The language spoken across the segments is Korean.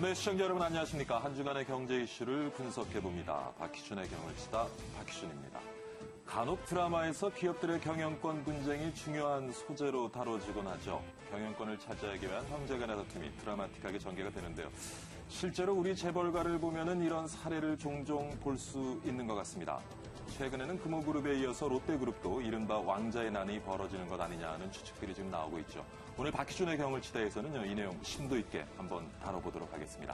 네, 시청자 여러분 안녕하십니까. 한 주간의 경제 이슈를 분석해봅니다. 박희준의 경을 치다 박희준입니다. 간혹 드라마에서 기업들의 경영권 분쟁이 중요한 소재로 다뤄지곤 하죠. 경영권을 차지하기 위한 형제 간의 다툼이 드라마틱하게 전개가 되는데요. 실제로 우리 재벌가를 보면은 이런 사례를 종종 볼 수 있는 것 같습니다. 최근에는 금호그룹에 이어서 롯데그룹도 이른바 왕자의 난이 벌어지는 것 아니냐 하는 추측들이 지금 나오고 있죠. 오늘 박희준의 경을 치다에서는요, 이 내용 심도 있게 한번 다뤄보도록 하겠습니다.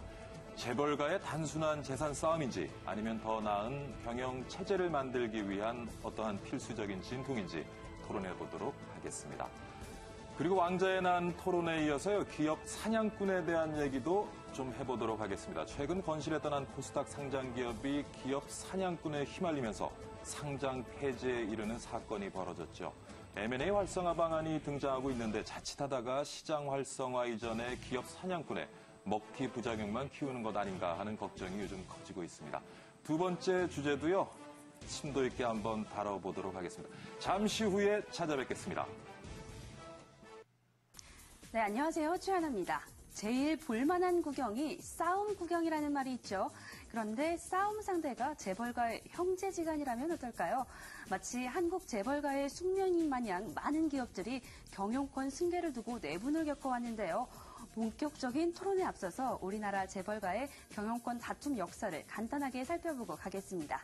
재벌가의 단순한 재산 싸움인지 아니면 더 나은 경영 체제를 만들기 위한 어떠한 필수적인 진통인지 토론해보도록 하겠습니다. 그리고 왕자의 난 토론에 이어서요, 기업 사냥꾼에 대한 얘기도 좀 해보도록 하겠습니다. 최근 건실에 떠난 코스닥 상장 기업이 기업 사냥꾼에 휘말리면서 상장 폐지에 이르는 사건이 벌어졌죠. M&A 활성화 방안이 등장하고 있는데 자칫하다가 시장 활성화 이전에 기업 사냥꾼에 먹튀 부작용만 키우는 것 아닌가 하는 걱정이 요즘 커지고 있습니다. 두 번째 주제도요, 심도 있게 한번 다뤄보도록 하겠습니다. 잠시 후에 찾아뵙겠습니다. 네, 안녕하세요. 최하나입니다. 제일 볼만한 구경이 싸움 구경이라는 말이 있죠. 그런데 싸움 상대가 재벌가의 형제지간이라면 어떨까요? 마치 한국 재벌가의 숙명인 마냥 많은 기업들이 경영권 승계를 두고 내분을 겪어왔는데요. 본격적인 토론에 앞서서 우리나라 재벌가의 경영권 다툼 역사를 간단하게 살펴보고 가겠습니다.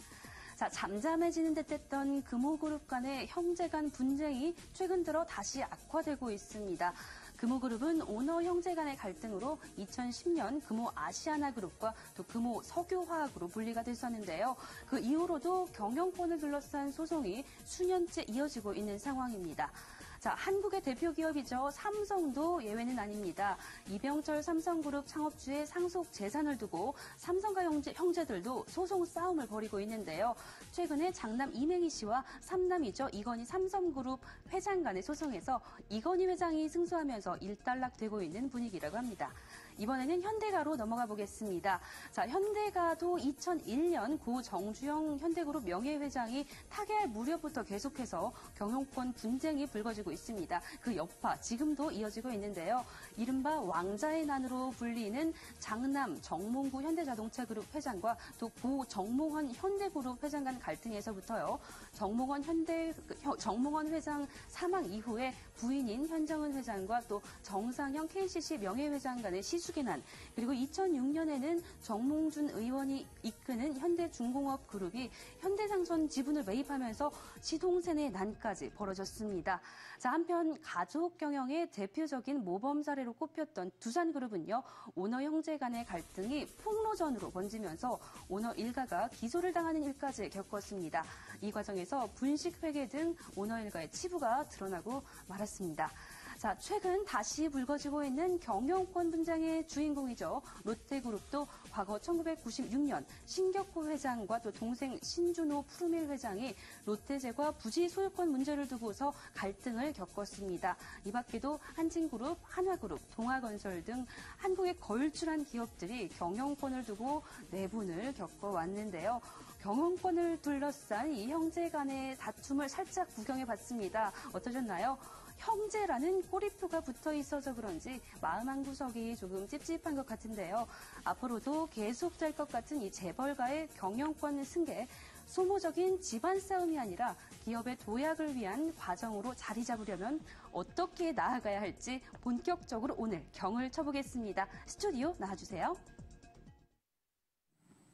자, 잠잠해지는 듯했던 금호그룹 간의 형제 간 분쟁이 최근 들어 다시 악화되고 있습니다. 금호그룹은 오너 형제 간의 갈등으로 2010년 금호아시아나그룹과 또 금호석유화학으로 분리가 됐었는데요. 그 이후로도 경영권을 둘러싼 소송이 수년째 이어지고 있는 상황입니다. 자, 한국의 대표 기업이죠. 삼성도 예외는 아닙니다. 이병철 삼성그룹 창업주의 상속 재산을 두고 삼성과 형제들도 소송 싸움을 벌이고 있는데요. 최근에 장남 이맹희 씨와 삼남이죠. 이건희 삼성그룹 회장 간의 소송에서 이건희 회장이 승소하면서 일단락되고 있는 분위기라고 합니다. 이번에는 현대가로 넘어가 보겠습니다. 자, 현대가도 2001년 고 정주영 현대그룹 명예회장이 타계할 무렵부터 계속해서 경영권 분쟁이 불거지고 있습니다. 그 여파 지금도 이어지고 있는데요. 이른바 왕자의 난으로 불리는 장남 정몽구 현대자동차그룹 회장과 또 고 정몽원 현대그룹 회장 간 갈등에서부터요. 정몽원 회장 사망 이후에 부인인 현정은 회장과 또 정상형 KCC 명예회장 간의 시수개난, 그리고 2006년에는 정몽준 의원이 이끄는 현대중공업 그룹이 현대상선 지분을 매입하면서 시동생의 난까지 벌어졌습니다. 자, 한편 가족 경영의 대표적인 모범 사례로 꼽혔던 두산그룹은요, 오너 형제 간의 갈등이 폭로전으로 번지면서 오너 일가가 기소를 당하는 일까지 겪었습니다. 이 과정에서 분식회계 등 오너 일가의 치부가 드러나고 말았습니다. 자, 최근 다시 불거지고 있는 경영권 분쟁의 주인공이죠. 롯데그룹도 과거 1996년 신격호 회장과 또 동생 신준호 푸르밀 회장이 롯데제과 부지 소유권 문제를 두고서 갈등을 겪었습니다. 이 밖에도 한진그룹, 한화그룹, 동아건설 등 한국에 걸출한 기업들이 경영권을 두고 내분을 겪어왔는데요. 경영권을 둘러싼 이 형제 간의 다툼을 살짝 구경해봤습니다. 어떠셨나요? 형제라는 꼬리표가 붙어 있어서 그런지 마음 한구석이 조금 찝찝한 것 같은데요. 앞으로도 계속될 것 같은 이 재벌가의 경영권 승계, 소모적인 집안 싸움이 아니라 기업의 도약을 위한 과정으로 자리 잡으려면 어떻게 나아가야 할지 본격적으로 오늘 경을 쳐보겠습니다. 스튜디오 나와주세요.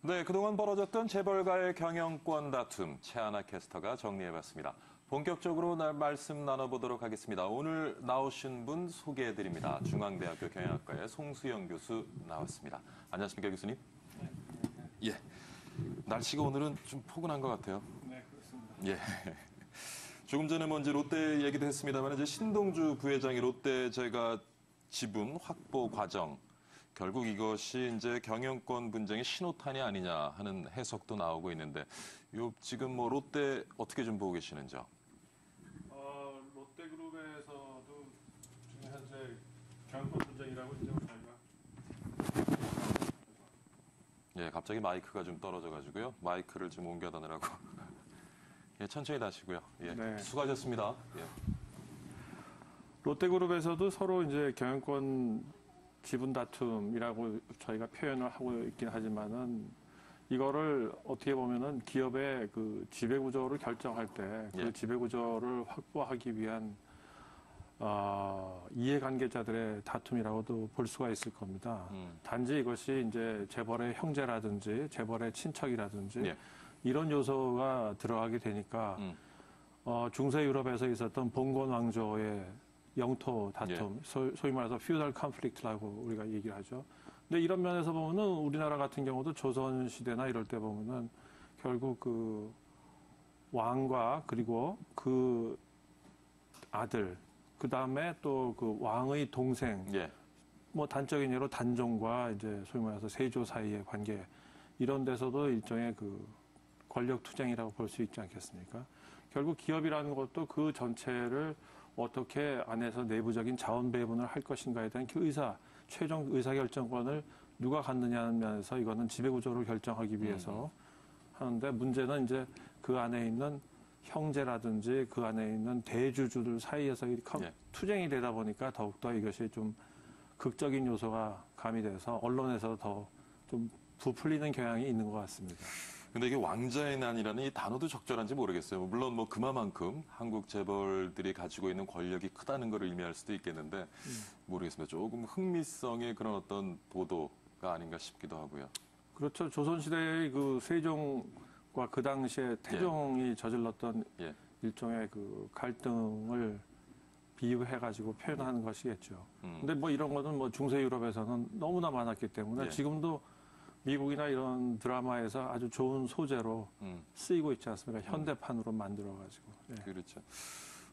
네, 그동안 벌어졌던 재벌가의 경영권 다툼, 최하나 캐스터가 정리해봤습니다. 본격적으로 말씀 나눠보도록 하겠습니다. 오늘 나오신 분 소개해드립니다. 중앙대학교 경영학과의 송수영 교수 나왔습니다. 안녕하십니까, 교수님? 네. 예. 날씨가 오늘은 좀 포근한 것 같아요. 네, 그렇습니다. 예. 조금 전에 이제 롯데 얘기도 했습니다만, 이제 신동주 부회장이 롯데제가 지분 확보 과정, 결국 이것이 이제 경영권 분쟁의 신호탄이 아니냐 하는 해석도 나오고 있는데, 지금 롯데 어떻게 좀 보고 계시는지요? 롯데그룹에서도 지금 현재 경영권 분쟁이라고 이제 저희가 예, 갑자기 마이크가 좀 떨어져가지고요. 마이크를 좀 옮겨다느라고. 예, 천천히 다시고요. 예, 네. 수고하셨습니다. 예. 롯데그룹에서도 서로 이제 경영권 지분 다툼이라고 저희가 표현을 하고 있긴 하지만은 이거를 어떻게 보면은 기업의 그 지배 구조를 결정할 때 그 예. 지배 구조를 확보하기 위한 이해관계자들의 다툼이라고도 볼 수가 있을 겁니다. 단지 이것이 이제 재벌의 형제라든지 재벌의 친척이라든지 예. 이런 요소가 들어가게 되니까 중세 유럽에서 있었던 봉건 왕조의 영토 다툼, 소위 말해서 feudal conflict라고 우리가 얘기를 하죠. 근데 이런 면에서 보면은 우리나라 같은 경우도 조선 시대나 이럴 때 보면은 결국 그 왕과 그리고 그 아들, 그 다음에 또 그 왕의 동생, 예. 뭐 단적인 예로 단종과 이제 소위 말해서 세조 사이의 관계 이런 데서도 일종의 그 권력 투쟁이라고 볼 수 있지 않겠습니까? 결국 기업이라는 것도 그 전체를 어떻게 안에서 내부적인 자원 배분을 할 것인가에 대한 그 최종 의사결정권을 누가 갖느냐는 면에서 이거는 지배구조를 결정하기 위해서 하는데 문제는 이제 그 안에 있는 형제라든지 그 안에 있는 대주주들 사이에서 예. 투쟁이 되다 보니까 더욱더 이것이 좀 극적인 요소가 가미돼서 언론에서 더 좀 부풀리는 경향이 있는 것 같습니다. 근데 이게 왕자의 난이라는 이 단어도 적절한지 모르겠어요. 물론 뭐 그만큼 한국 재벌들이 가지고 있는 권력이 크다는 걸 의미할 수도 있겠는데 모르겠습니다. 조금 흥미성의 그런 어떤 보도가 아닌가 싶기도 하고요. 그렇죠. 조선시대의 그 세종과 그 당시에 태종이 저질렀던 예. 일종의 그 갈등을 비유해가지고 표현하는 것이겠죠. 근데 뭐 이런 거는 뭐 중세 유럽에서는 너무나 많았기 때문에 예. 지금도 미국이나 이런 드라마에서 아주 좋은 소재로 쓰이고 있지 않습니까? 현대판으로 만들어가지고. 예. 그렇죠.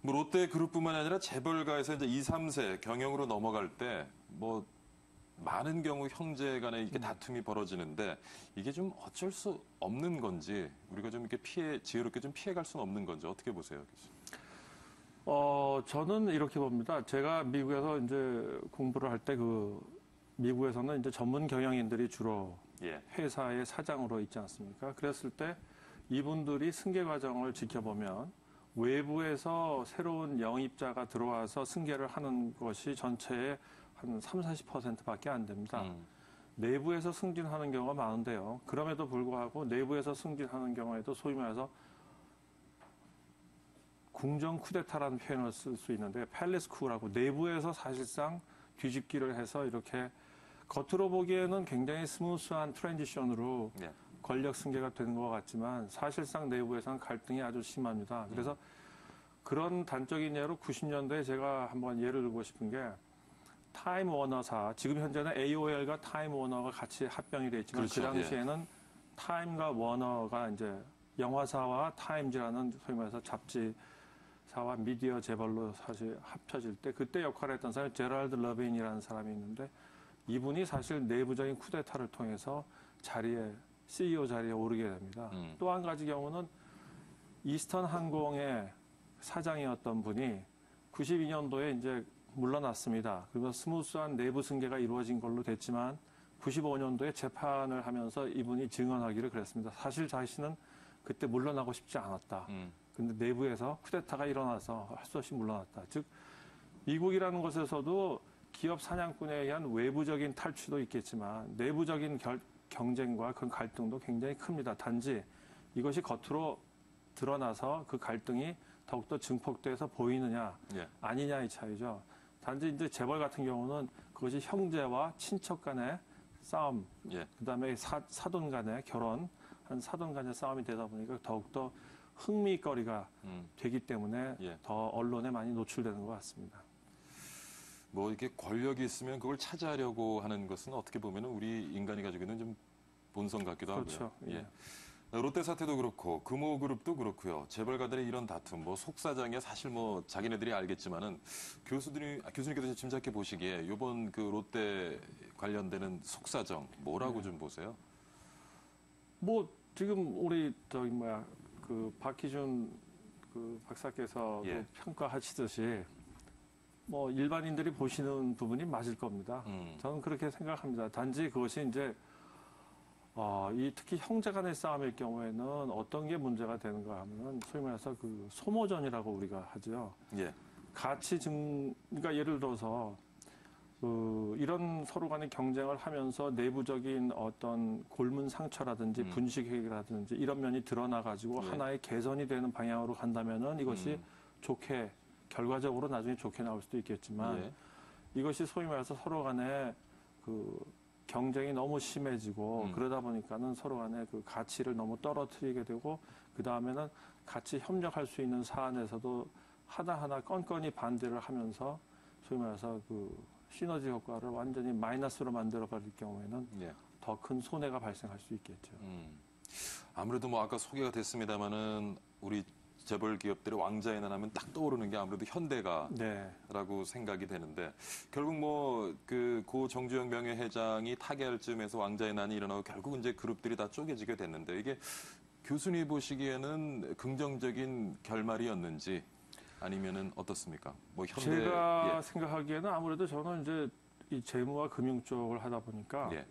뭐 롯데 그룹뿐만 아니라 재벌가에서 이제 2, 3세 경영으로 넘어갈 때 뭐 많은 경우 형제 간에 이렇게 다툼이 벌어지는데 이게 좀 어쩔 수 없는 건지 우리가 좀 이렇게 지혜롭게 좀 피해갈 수는 없는 건지 어떻게 보세요, 교수님? 저는 이렇게 봅니다. 제가 미국에서 이제 공부를 할 때 미국에서는 이제 전문 경영인들이 주로 예. 회사의 사장으로 있지 않습니까? 그랬을 때 이분들이 승계 과정을 지켜보면 외부에서 새로운 영입자가 들어와서 승계를 하는 것이 전체의 한 30-40%밖에 안 됩니다. 내부에서 승진하는 경우가 많은데요. 그럼에도 불구하고 내부에서 승진하는 경우에도 소위 말해서 궁정 쿠데타라는 표현을 쓸 수 있는데 팰리스 쿠라고 내부에서 사실상 뒤집기를 해서 이렇게 겉으로 보기에는 굉장히 스무스한 트랜지션으로 예. 권력 승계가 되는 것 같지만 사실상 내부에서는 갈등이 아주 심합니다. 그래서 그런 단적인 예로 90년대에 제가 한번 예를 들고 싶은 게 타임 워너사, 지금 현재는 AOL과 타임 워너가 같이 합병이 돼 있지만 그렇죠. 그 당시에는 타임과 워너가 이제 영화사와 타임즈라는 소위 말해서 잡지사와 미디어 재벌로 사실 합쳐질 때 그때 역할을 했던 사람이 제랄드 러빈이라는 사람이 있는데 이분이 사실 내부적인 쿠데타를 통해서 CEO 자리에 오르게 됩니다. 또 한 가지 경우는 이스턴 항공의 사장이었던 분이 92년도에 이제 물러났습니다. 그리고 스무스한 내부 승계가 이루어진 걸로 됐지만 95년도에 재판을 하면서 이분이 증언하기를 그랬습니다. 사실 자신은 그때 물러나고 싶지 않았다. 근데 내부에서 쿠데타가 일어나서 할 수 없이 물러났다. 즉 미국이라는 곳에서도 기업 사냥꾼에 의한 외부적인 탈취도 있겠지만 내부적인 경쟁과 그 갈등도 굉장히 큽니다. 단지 이것이 겉으로 드러나서 그 갈등이 더욱더 증폭돼서 보이느냐 예. 아니냐의 차이죠. 단지 이제 재벌 같은 경우는 그것이 형제와 친척 간의 싸움, 예. 그다음에 사돈 간의 결혼, 한 사돈 간의 싸움이 되다 보니까 더욱더 흥미거리가 되기 때문에 예. 더 언론에 많이 노출되는 것 같습니다. 뭐 이렇게 권력이 있으면 그걸 차지하려고 하는 것은 어떻게 보면 우리 인간이 가지고 있는 좀 본성 같기도 그렇죠. 하고요. 예. 롯데 사태도 그렇고 금호그룹도 그렇고요. 재벌가들의 이런 다툼, 뭐 속사정이야 사실 뭐 자기네들이 알겠지만은 교수님께서 짐작해 보시기에 이번 그 롯데 관련되는 속사정 뭐라고 좀 보세요? 뭐 지금 우리 박희준 그 박사께서 예. 평가하시듯이 뭐 일반인들이 보시는 부분이 맞을 겁니다. 저는 그렇게 생각합니다. 단지 그것이 이제 특히 형제 간의 싸움일 경우에는 어떤 게 문제가 되는가 하면은 소위 말해서 그 소모전이라고 우리가 하죠. 예. 그러니까 예를 들어서 이런 서로 간의 경쟁을 하면서 내부적인 어떤 골문 상처라든지 분식회라든지 이런 면이 드러나가지고 예. 하나의 개선이 되는 방향으로 간다면은 이것이 좋게, 결과적으로 나중에 좋게 나올 수도 있겠지만 예. 이것이 소위 말해서 서로 간에 그 경쟁이 너무 심해지고 그러다 보니까는 서로 간에 그 가치를 너무 떨어뜨리게 되고 그 다음에는 같이 협력할 수 있는 사안에서도 하나하나 건건히 반대를 하면서 소위 말해서 그 시너지 효과를 완전히 마이너스로 만들어버릴 경우에는 예. 더 큰 손해가 발생할 수 있겠죠. 아무래도 뭐 아까 소개가 됐습니다마는 우리 재벌 기업들의 왕자의 난 하면 딱 떠오르는 게 아무래도 현대가라고 네. 생각이 되는데 결국 뭐 고 정주영 명예회장이 타계할 즈음에서 왕자의 난이 일어나고 결국 이제 그룹들이 다 쪼개지게 됐는데 이게 교수님 보시기에는 긍정적인 결말이었는지 아니면은 어떻습니까? 뭐 현대 제가 생각하기에는 아무래도 저는 이제 이 재무와 금융 쪽을 하다 보니까 예.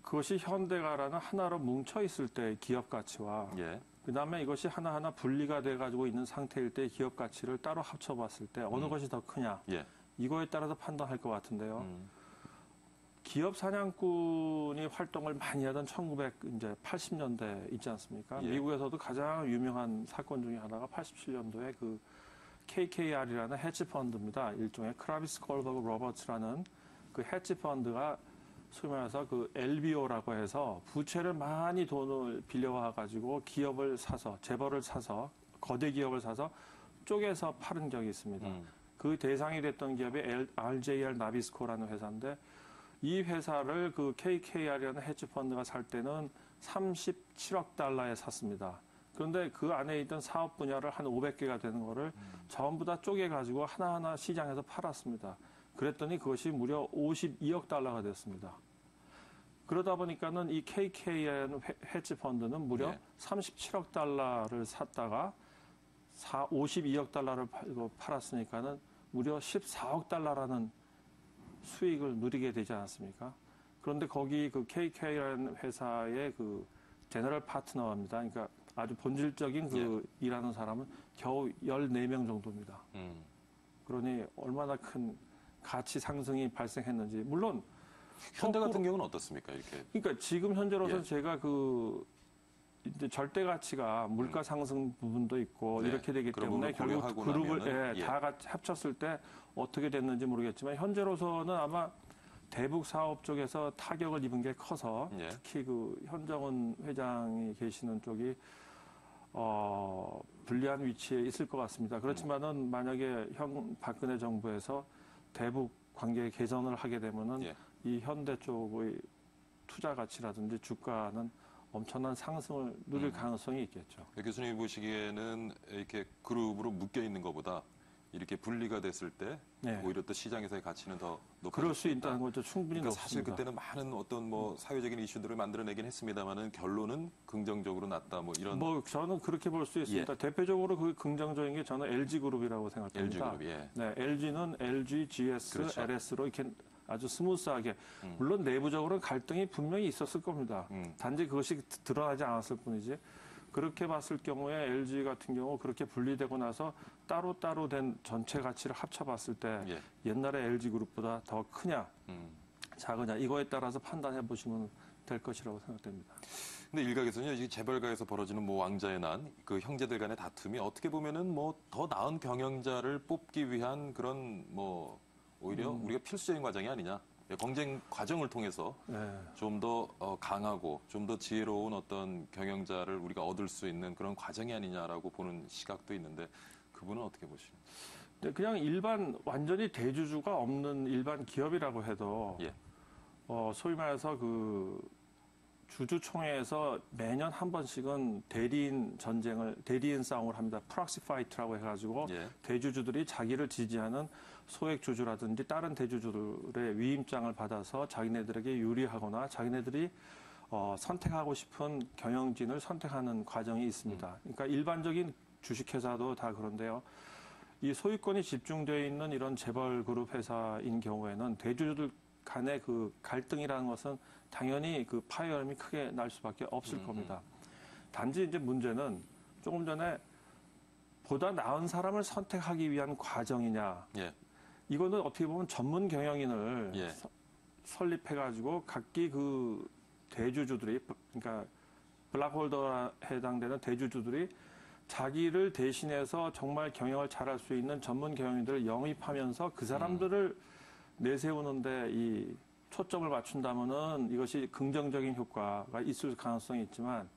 그것이 현대가라는 하나로 뭉쳐 있을 때 기업 가치와 예. 그다음에 이것이 하나하나 분리가 돼 가지고 있는 상태일 때 기업 가치를 따로 합쳐봤을 때 어느 것이 더 크냐 예. 이거에 따라서 판단할 것 같은데요. 기업 사냥꾼이 활동을 많이 하던 1980년대 있지 않습니까? 예. 미국에서도 가장 유명한 사건 중에 하나가 87년도에 그 KKR이라는 헤지 펀드입니다. 일종의 크라비스 콜버그 로버츠라는 그 헤지 펀드가 소위 말해서 그 LBO라고 해서 부채를 많이 돈을 빌려와 가지고 기업을 사서 재벌을 사서 거대 기업을 사서 쪼개서 팔은 적이 있습니다. 그 대상이 됐던 기업이 RJR 나비스코라는 회사인데 이 회사를 그 KKR이라는 헤지 펀드가 살 때는 37억 달러에 샀습니다. 그런데 그 안에 있던 사업 분야를 한 500개가 되는 거를 전부 다 쪼개가지고 하나하나 시장에서 팔았습니다. 그랬더니 그것이 무려 52억 달러가 됐습니다. 그러다 보니까는 이 KKN 헤지 펀드는 무려 네. 37억 달러를 샀다가 52억 달러를 팔았으니까는 무려 14억 달러라는 수익을 누리게 되지 않았습니까? 그런데 거기 그 KK라는 회사의 그 제너럴 파트너입니다. 그러니까 아주 본질적인 그 일하는 사람은 겨우 14명 정도입니다. 그러니 얼마나 큰 가치 상승이 발생했는지. 물론 현대 같은 경우는 어떻습니까? 이렇게. 그러니까 지금 현재로서 예. 제가 그 이제 절대 가치가 물가 상승 부분도 있고 네. 이렇게 되기 그런 때문에 부분을 결국 고려하고 그룹을 나면은, 다 같이 합쳤을 때 어떻게 됐는지 모르겠지만 현재로서는 아마 대북 사업 쪽에서 타격을 입은 게 커서 예. 특히 그 현정은 회장이 계시는 쪽이 불리한 위치에 있을 것 같습니다. 그렇지만은 만약에 박근혜 정부에서 대북 관계 개선을 하게 되면은 예. 이 현대 쪽의 투자 가치라든지 주가는 엄청난 상승을 누릴 가능성이 있겠죠. 교수님이 보시기에는 이렇게 그룹으로 묶여 있는 것보다 이렇게 분리가 됐을 때 네. 오히려 또 시장에서의 가치는 더 높아질 그럴 수 있다. 있다는 것도 충분히 그러니까 사실 높습니다. 그때는 많은 어떤 뭐 사회적인 이슈들을 만들어내긴 했습니다만은 결론은 긍정적으로 났다. 뭐 이런 뭐 저는 그렇게 볼 수 있습니다. 대표적으로 그 긍정적인 게 저는 LG 그룹이라고 생각합니다. LG 그룹. 예. 네, LG는 LG, GS, 그렇죠. LS로 이렇게 아주 스무스하게 물론 내부적으로는 갈등이 분명히 있었을 겁니다. 단지 그것이 드러나지 않았을 뿐이지. 그렇게 봤을 경우에 LG 같은 경우 그렇게 분리되고 나서 따로따로 된 전체 가치를 합쳐봤을 때 예. 옛날에 LG 그룹보다 더 크냐 작으냐 이거에 따라서 판단해 보시면 될 것이라고 생각됩니다. 근데 일각에서는요, 이 재벌가에서 벌어지는 뭐 왕자의 난, 그 형제들 간의 다툼이 어떻게 보면은 뭐 더 나은 경영자를 뽑기 위한 그런 뭐 오히려 우리가 필수적인 과정이 아니냐. 경쟁 과정을 통해서 네. 좀 더 강하고 좀 더 지혜로운 어떤 경영자를 우리가 얻을 수 있는 그런 과정이 아니냐라고 보는 시각도 있는데 그분은 어떻게 보시나요? 네, 그냥 일반 완전히 대주주가 없는 일반 기업이라고 해도 예. 소위 말해서 그 주주총회에서 매년 한 번씩은 대리인 싸움을 합니다. 프락시 파이트라고 해가지고 예. 대주주들이 자기를 지지하는 소액 주주라든지 다른 대주주들의 위임장을 받아서 자기네들에게 유리하거나 자기네들이 선택하고 싶은 경영진을 선택하는 과정이 있습니다. 그러니까 일반적인 주식회사도 다 그런데요. 이 소유권이 집중되어 있는 이런 재벌 그룹 회사인 경우에는 대주주들 간의 그 갈등이라는 것은 당연히 그 파열음이 크게 날 수밖에 없을 겁니다. 단지 이제 문제는 조금 전에 보다 나은 사람을 선택하기 위한 과정이냐, 예. 이거는 어떻게 보면 전문 경영인을 예. 설립해가지고 각기 그 대주주들이, 그러니까 블락홀더에 해당되는 대주주들이 자기를 대신해서 정말 경영을 잘할 수 있는 전문 경영인들을 영입하면서 그 사람들을 내세우는데 이 초점을 맞춘다면은 이것이 긍정적인 효과가 있을 가능성이 있지만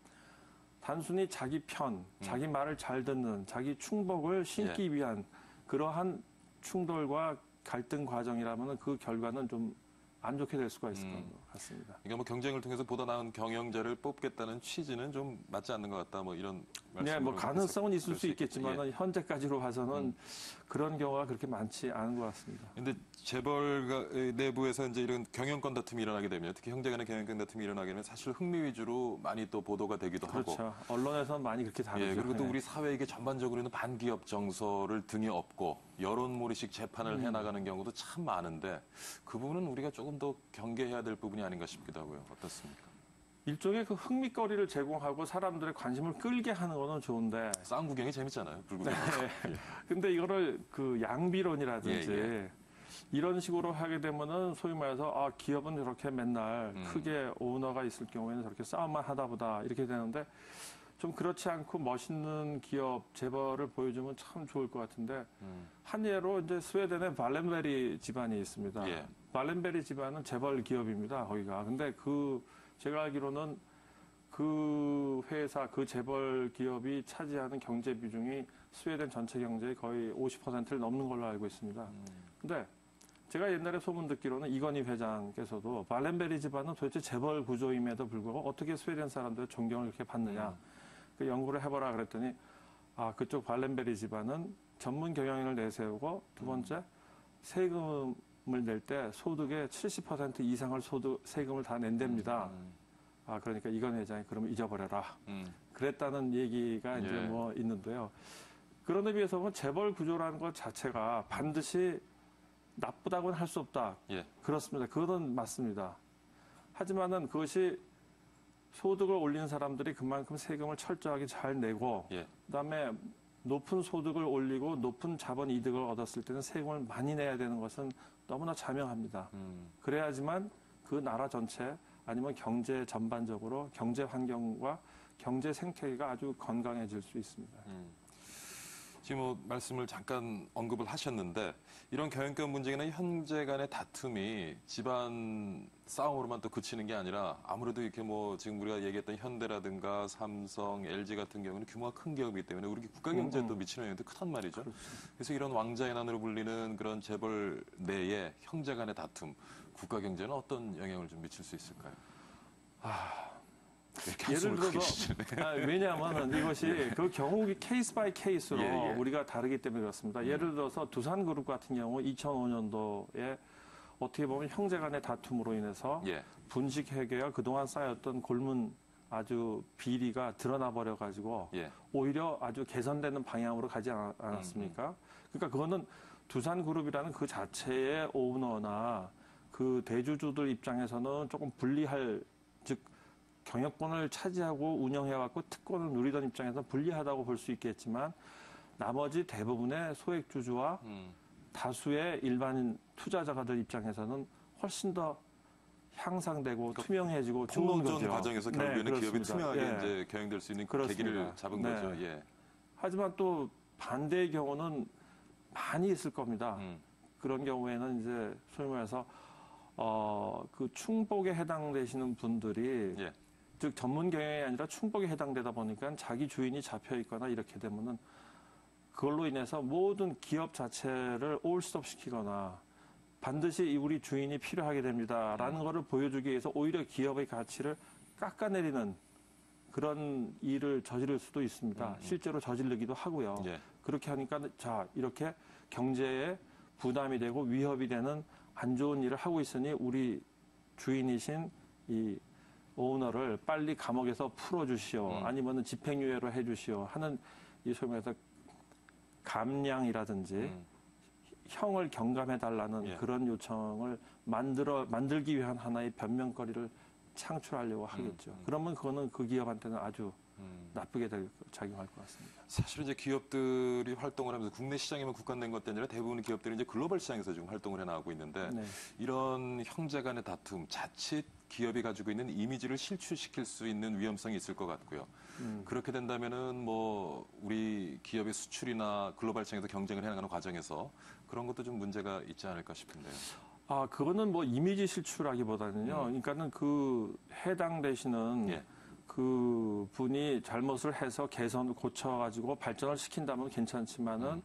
단순히 자기 편, 자기 말을 잘 듣는, 자기 충복을 심기 위한 그러한 충돌과 갈등 과정이라면 그 결과는 좀 안 좋게 될 수가 있을 것 같습니다. 그러니까 뭐 경쟁을 통해서 보다 나은 경영자를 뽑겠다는 취지는 좀 맞지 않는 것 같다. 뭐 이런 말씀. 네, 뭐 가능성은 있을 수 있겠지만 예. 현재까지로 봐서는 그런 경우가 그렇게 많지 않은 것 같습니다. 근데 재벌 내부에서 이제 이런 경영권 다툼이 일어나게 되면, 특히 형제 간의 경영권 다툼이 일어나게 되면 사실 흥미 위주로 많이 또 보도가 되기도 하고. 그렇죠. 언론에서는 많이 그렇게 다루죠. 예, 그리고 또 네. 우리 사회 이게 전반적으로는 반기업 정서를 등에 업고 여론몰이식 재판을 해나가는 경우도 참 많은데 그 부분은 우리가 조금 더 경계해야 될 부분이 아닌가 싶기도 하고요. 어떻습니까? 일종의 그 흥미거리를 제공하고 사람들의 관심을 끌게 하는 거는 좋은데 싸움 구경이 재밌잖아요. 불구경. 근데 이거를 그 양비론이라든지 예. 이런 식으로 하게 되면은 소위 말해서 아, 기업은 저렇게 맨날 크게 오너가 있을 경우에는 저렇게 싸움만 하다 보다 이렇게 되는데 좀 그렇지 않고 멋있는 기업 재벌을 보여주면 참 좋을 것 같은데 한 예로 이제 스웨덴에 발렌베리 집안이 있습니다. 예. 발렌베리 집안은 재벌 기업입니다. 거기가. 근데 제가 알기로는 그 회사, 그 재벌 기업이 차지하는 경제 비중이 스웨덴 전체 경제의 거의 50%를 넘는 걸로 알고 있습니다. 근데 제가 옛날에 소문 듣기로는 이건희 회장께서도 발렌베리 집안은 도대체 재벌 구조임에도 불구하고 어떻게 스웨덴 사람들의 존경을 이렇게 받느냐. 그 연구를 해보라 그랬더니 아, 그쪽 발렌베리 집안은 전문 경영인을 내세우고 두 번째 세금을 낼 때 소득의 70% 이상을 세금을 다 낸답니다. 아, 그러니까 이건희 회장이 그러면 잊어버려라. 그랬다는 얘기가 이제 예. 뭐 있는데요. 그런 의미에서 보면 재벌 구조라는 것 자체가 반드시 나쁘다고는 할 수 없다. 예. 그렇습니다. 그거는 맞습니다. 하지만은 그것이 소득을 올리는 사람들이 그만큼 세금을 철저하게 잘 내고 예. 그다음에 높은 소득을 올리고 높은 자본 이득을 얻었을 때는 세금을 많이 내야 되는 것은 너무나 자명합니다. 그래야지만 그 나라 전체 아니면 경제 전반적으로 경제 환경과 경제 생태계가 아주 건강해질 수 있습니다. 지금 뭐 말씀을 잠깐 언급을 하셨는데 이런 경영권 문제나 형제 간의 다툼이 집안 싸움으로만 또 그치는 게 아니라 아무래도 이렇게 뭐 지금 우리가 얘기했던 현대라든가 삼성, LG 같은 경우는 규모가 큰 기업이기 때문에 우리 국가 경제에 또 미치는 영향도 크단 말이죠. 그렇죠. 그래서 이런 왕자의 난으로 불리는 그런 재벌 내의 형제 간의 다툼, 국가 경제는 어떤 영향을 좀 미칠 수 있을까요? 이렇게 예를 한숨을 크게 들어서 쉬시네. 왜냐하면 이것이 그 경우 케이스 바이 케이스로 예. 우리가 다르기 때문에 그렇습니다. 예를 들어서 두산그룹 같은 경우 2005년도에 어떻게 보면 형제 간의 다툼으로 인해서 예. 분식 회계가 그동안 쌓였던 골문 아주 비리가 드러나 버려 가지고 예. 오히려 아주 개선되는 방향으로 가지 않았습니까? 그러니까 그거는 두산그룹이라는 그 자체의 오너나 그 대주주들 입장에서는 조금 불리할, 즉 경영권을 차지하고 운영해왔고 특권을 누리던 입장에서 불리하다고 볼 수 있겠지만 나머지 대부분의 소액주주와 다수의 일반인 투자자들 입장에서는 훨씬 더 향상되고 투명해지고 좋은 공론전 거죠. 과정에서 결국에는 기업이 그렇습니다. 투명하게 예. 이제 경영될 수 있는 그렇습니다. 계기를 잡은 네. 거죠. 예. 하지만 또 반대의 경우는 많이 있을 겁니다. 그런 경우에는 이제 소위 말해서 그 충복에 해당되시는 분들이 예. 즉 전문 경영이 아니라 충복에 해당되다 보니까 자기 주인이 잡혀 있거나 이렇게 되면은 그걸로 인해서 모든 기업 자체를 올스톱 시키거나 반드시 우리 주인이 필요하게 됩니다라는 거를 보여주기 위해서 오히려 기업의 가치를 깎아내리는 그런 일을 저지를 수도 있습니다. 실제로 저지르기도 하고요. 예. 그렇게 하니까 자 이렇게 경제에 부담이 되고 위협이 되는 안 좋은 일을 하고 있으니 우리 주인이신 이 오너를 빨리 감옥에서 풀어주시오. 아니면은 집행유예로 해주시오. 하는 이 소위 말해서 감량이라든지 형을 경감해달라는 예. 그런 요청을 만들기 위한 하나의 변명거리를 창출하려고 하겠죠. 그러면 그거는 그 기업한테는 아주 나쁘게 작용할 것 같습니다. 사실은 이제 기업들이 활동을 하면서 국내 시장에만 국한된 것도 아니라 대부분의 기업들이 이제 글로벌 시장에서 지금 활동을 해 나가고 있는데 네. 이런 형제 간의 다툼, 자칫 기업이 가지고 있는 이미지를 실추시킬 수 있는 위험성이 있을 것 같고요. 그렇게 된다면은 뭐 우리 기업의 수출이나 글로벌 시장에서 경쟁을 해나가는 과정에서 그런 것도 좀 문제가 있지 않을까 싶은데요. 그거는 뭐 이미지 실추라기보다는요. 그러니까는 그 해당되시는 예. 그 분이 잘못을 해서 개선을 고쳐가지고 발전을 시킨다면 괜찮지만은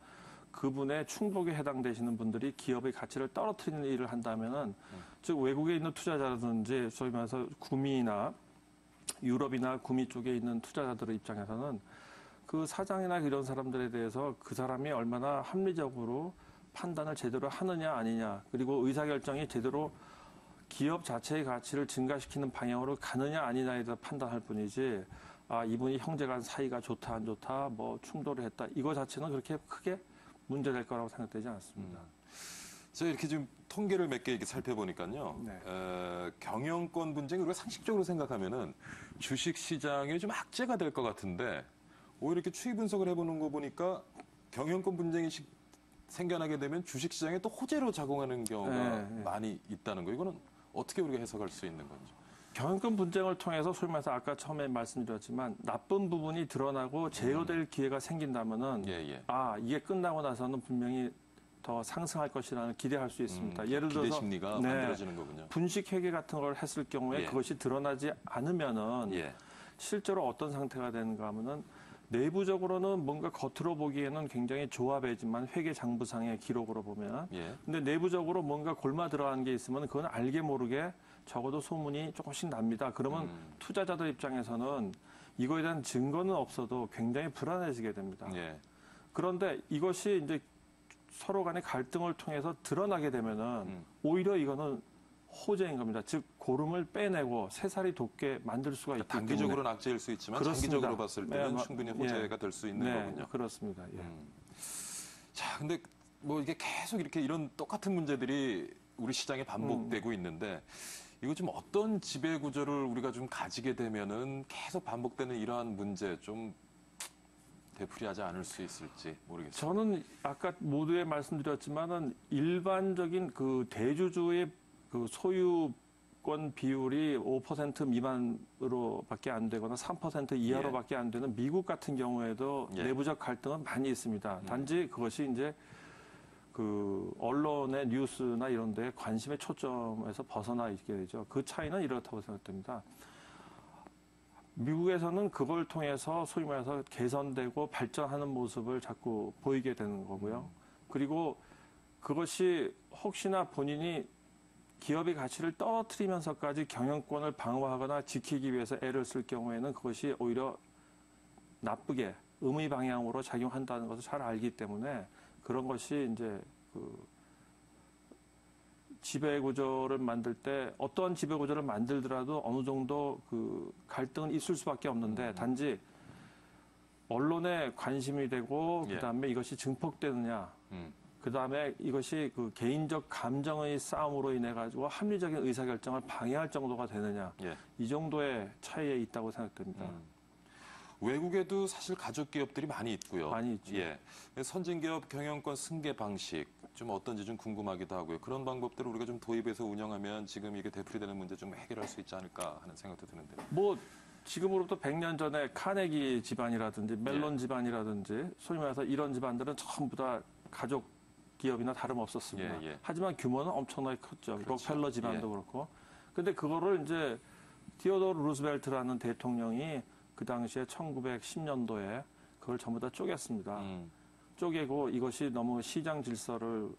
그분의 충족에 해당되시는 분들이 기업의 가치를 떨어뜨리는 일을 한다면은 즉 외국에 있는 투자자라든지 소위 말해서 구미나 유럽이나 구미 쪽에 있는 투자자들의 입장에서는 그 사장이나 이런 사람들에 대해서 그 사람이 얼마나 합리적으로 판단을 제대로 하느냐 아니냐 그리고 의사결정이 제대로 기업 자체의 가치를 증가시키는 방향으로 가느냐 아니냐에 대해서 판단할 뿐이지 이분이 형제간 사이가 좋다 안 좋다 뭐 충돌을 했다 이거 자체는 그렇게 크게 문제될 거라고 생각되지 않습니다. 제가 이렇게 좀 통계를 몇 개 이렇게 살펴보니까요. 네. 경영권 분쟁이 우리가 상식적으로 생각하면은 주식 시장에 좀 악재가 될 것 같은데 오히려 이렇게 추이 분석을 해보는 거 보니까 경영권 분쟁이 생겨나게 되면 주식 시장에 또 호재로 작용하는 경우가 네. 많이 있다는 거. 이거는 어떻게 우리가 해석할 수 있는 건지. 경영권 분쟁을 통해서 소위 말해서 아까 처음에 말씀드렸지만 나쁜 부분이 드러나고 제어될 기회가 생긴다면은 이게 끝나고 나서는 분명히 더 상승할 것이라는 기대할 수 있습니다. 예를 들어서 기대 심리가 만들어지는 거군요. 분식 회계 같은 걸 했을 경우에 그것이 드러나지 않으면은 실제로 어떤 상태가 되는가 하면은 내부적으로는 뭔가 겉으로 보기에는 굉장히 조합이지만 회계 장부상의 기록으로 보면 근데 내부적으로 뭔가 골마 들어간 게 있으면 그건 알게 모르게 적어도 소문이 조금씩 납니다. 그러면 투자자들 입장에서는 이거에 대한 증거는 없어도 굉장히 불안해지게 됩니다. 그런데 이것이 이제 서로 간의 갈등을 통해서 드러나게 되면은 오히려 이거는 호재인 겁니다. 즉 고름을 빼내고 새살이 돋게 만들 수가 있기 때문에 단기적으로는 악재일 수 있지만 그렇습니다. 장기적으로 봤을 때는 충분히 호재가 될 수 있는 거군요. 그렇습니다. 자, 근데 뭐 이게 계속 이렇게 이런 똑같은 문제들이 우리 시장에 반복되고 있는데 이거 좀 어떤 지배 구조를 우리가 좀 가지게 되면은 계속 반복되는 이러한 문제 좀 되풀이하지 않을 수 있을지 모르겠습니다. 저는 아까 모두에 말씀드렸지만은 일반적인 그 대주주의 그 소유권 비율이 5% 미만으로밖에 안 되거나 3% 이하로밖에 안 되는 미국 같은 경우에도 내부적 갈등은 많이 있습니다. 단지 그것이 이제 그 언론의 뉴스나 이런 데 관심의 초점에서 벗어나 있게 되죠. 그 차이는 이렇다고 생각됩니다. 미국에서는 그걸 통해서 소위 말해서 개선되고 발전하는 모습을 자꾸 보이게 되는 거고요. 그리고 그것이 혹시나 본인이 기업의 가치를 떨어뜨리면서까지 경영권을 방어하거나 지키기 위해서 애를 쓸 경우에는 그것이 오히려 나쁘게 음의 방향으로 작용한다는 것을 잘 알기 때문에 그런 것이 이제 그 지배 구조를 만들 때 어떠한 지배 구조를 만들더라도 어느 정도 그 갈등은 있을 수밖에 없는데 단지 언론에 관심이 되고 그다음에 이것이 증폭되느냐 그다음에 이것이 그 개인적 감정의 싸움으로 인해 가지고 합리적인 의사결정을 방해할 정도가 되느냐 이 정도의 차이에 있다고 생각됩니다. 외국에도 사실 가족 기업들이 많이 있고요. 많이 있죠. 선진기업 경영권 승계 방식 좀 어떤지 좀 궁금하기도 하고요. 그런 방법들을 우리가 좀 도입해서 운영하면 지금 이게 되풀이되는 문제 좀 해결할 수 있지 않을까 하는 생각도 드는데요. 뭐 지금으로부터 100년 전에 카네기 집안이라든지 멜론 집안이라든지 소위 말해서 이런 집안들은 전부 다 가족 기업이나 다름없었습니다. 하지만 규모는 엄청나게 컸죠. 록펠러 집안도 그렇고. 근데 그거를 이제 디오도르 루스벨트라는 대통령이 그 당시에 1910년도에 그걸 전부 다 쪼갰습니다. 쪼개고 이것이 너무 시장 질서를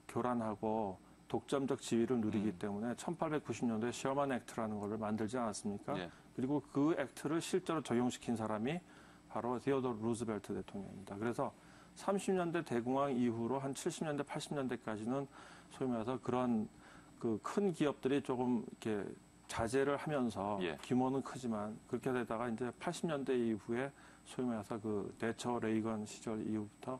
교란하고 독점적 지위를 누리기 때문에 1890년도에 셔먼 액트라는 걸 만들지 않았습니까? 그리고 그 액트를 실제로 적용시킨 사람이 바로 디오도르 루스벨트 대통령입니다. 그래서 30년대 대공황 이후로 한 70년대, 80년대까지는 소위 말해서 그런 그 큰 기업들이 조금 이렇게 자제를 하면서 규모는 크지만 그렇게 되다가 이제 80년대 이후에 소위 말해서 그 대처 레이건 시절 이후부터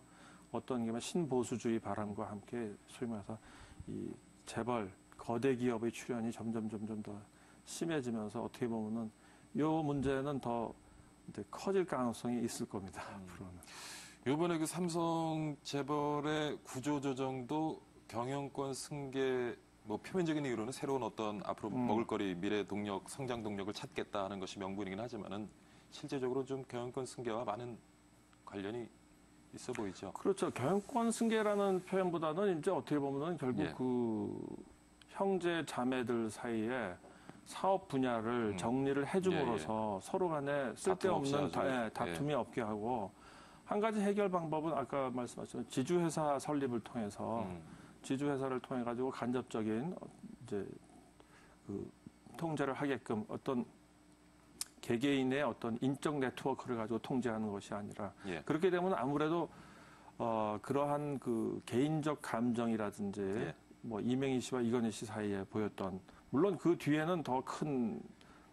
어떤 게 신보수주의 바람과 함께 소위 말해서 이 재벌 거대 기업의 출현이 점점 더 심해지면서 어떻게 보면은 요 문제는 더 이제 커질 가능성이 있을 겁니다. 앞으로는. 이번에 그 삼성 재벌의 구조조정도 경영권 승계 뭐 표면적인 이유로는 새로운 어떤 앞으로 먹을거리, 미래 동력, 성장 동력을 찾겠다 하는 것이 명분이긴 하지만은 실제적으로 좀 경영권 승계와 많은 관련이 있어 보이죠. 그렇죠. 경영권 승계라는 표현보다는 이제 어떻게 보면은 결국 예. 그 형제 자매들 사이에 사업 분야를 정리를 해줌으로써 서로 간에 쓸데없는 다툼이 없게 하고 한 가지 해결 방법은 아까 말씀하신 지주회사 설립을 통해서 지주회사를 통해 가지고 간접적인 이제 그 통제를 하게끔 어떤 개개인의 어떤 인적 네트워크를 가지고 통제하는 것이 아니라 그렇게 되면 아무래도 그러한 그 개인적 감정이라든지 뭐 이명희 씨와 이건희 씨 사이에 보였던 물론 그 뒤에는 더 큰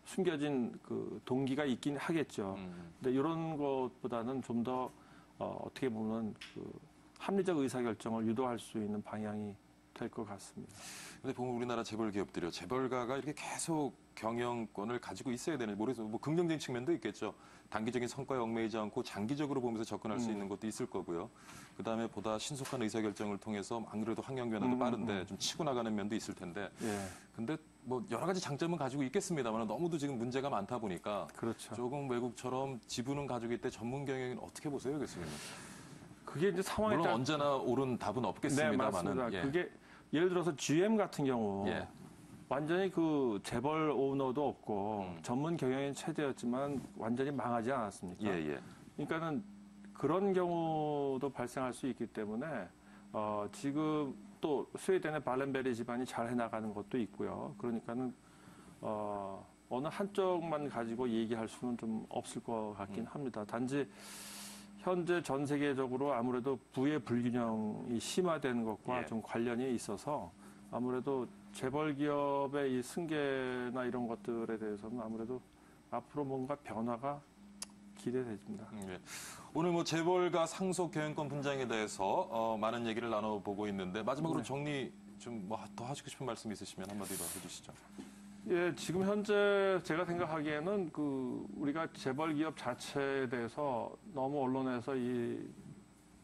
숨겨진 그 동기가 있긴 하겠죠. 근데 이런 것보다는 좀 더 어떻게 보면 그 합리적 의사결정을 유도할 수 있는 방향이 될 것 같습니다. 근데 보면 우리나라 재벌 기업들이요. 재벌가가 이렇게 계속 경영권을 가지고 있어야 되는, 모르겠어요. 뭐 긍정적인 측면도 있겠죠. 단기적인 성과에 얽매이지 않고 장기적으로 보면서 접근할 수 있는 것도 있을 거고요. 그다음에 보다 신속한 의사결정을 통해서 안 그래도 환경 변화도 빠른데 좀 치고 나가는 면도 있을 텐데. 근데 뭐 여러 가지 장점은 가지고 있겠습니다만 너무도 지금 문제가 많다 보니까 그렇죠. 조금 외국처럼 지분은 가지고 있대 전문 경영은 어떻게 보세요, 교수님? 그게 이제 상황에 물론 따라 언제나 옳은 답은 네, 없겠습니다만은. 맞습니다. 그게 예를 들어서 GM 같은 경우 완전히 그 재벌 오너도 없고 전문 경영인 체제였지만 완전히 망하지 않았습니까? 그러니까는 그런 경우도 발생할 수 있기 때문에 지금 또 스웨덴의 발렌베리 집안이 잘 해나가는 것도 있고요. 그러니까는 어느 한쪽만 가지고 얘기할 수는 좀 없을 것 같긴 합니다. 단지 현재 전 세계적으로 아무래도 부의 불균형이 심화되는 것과 좀 관련이 있어서 아무래도 재벌 기업의 이 승계나 이런 것들에 대해서는 아무래도 앞으로 뭔가 변화가 기대됩니다. 오늘 뭐 재벌가 상속 경영권 분쟁에 대해서 많은 얘기를 나눠보고 있는데 마지막으로 정리 좀 뭐 더 하시고 싶은 말씀 있으시면 한마디 더 해주시죠. 예, 지금 현재 제가 생각하기에는 그 우리가 재벌 기업 자체에 대해서 너무 언론에서 이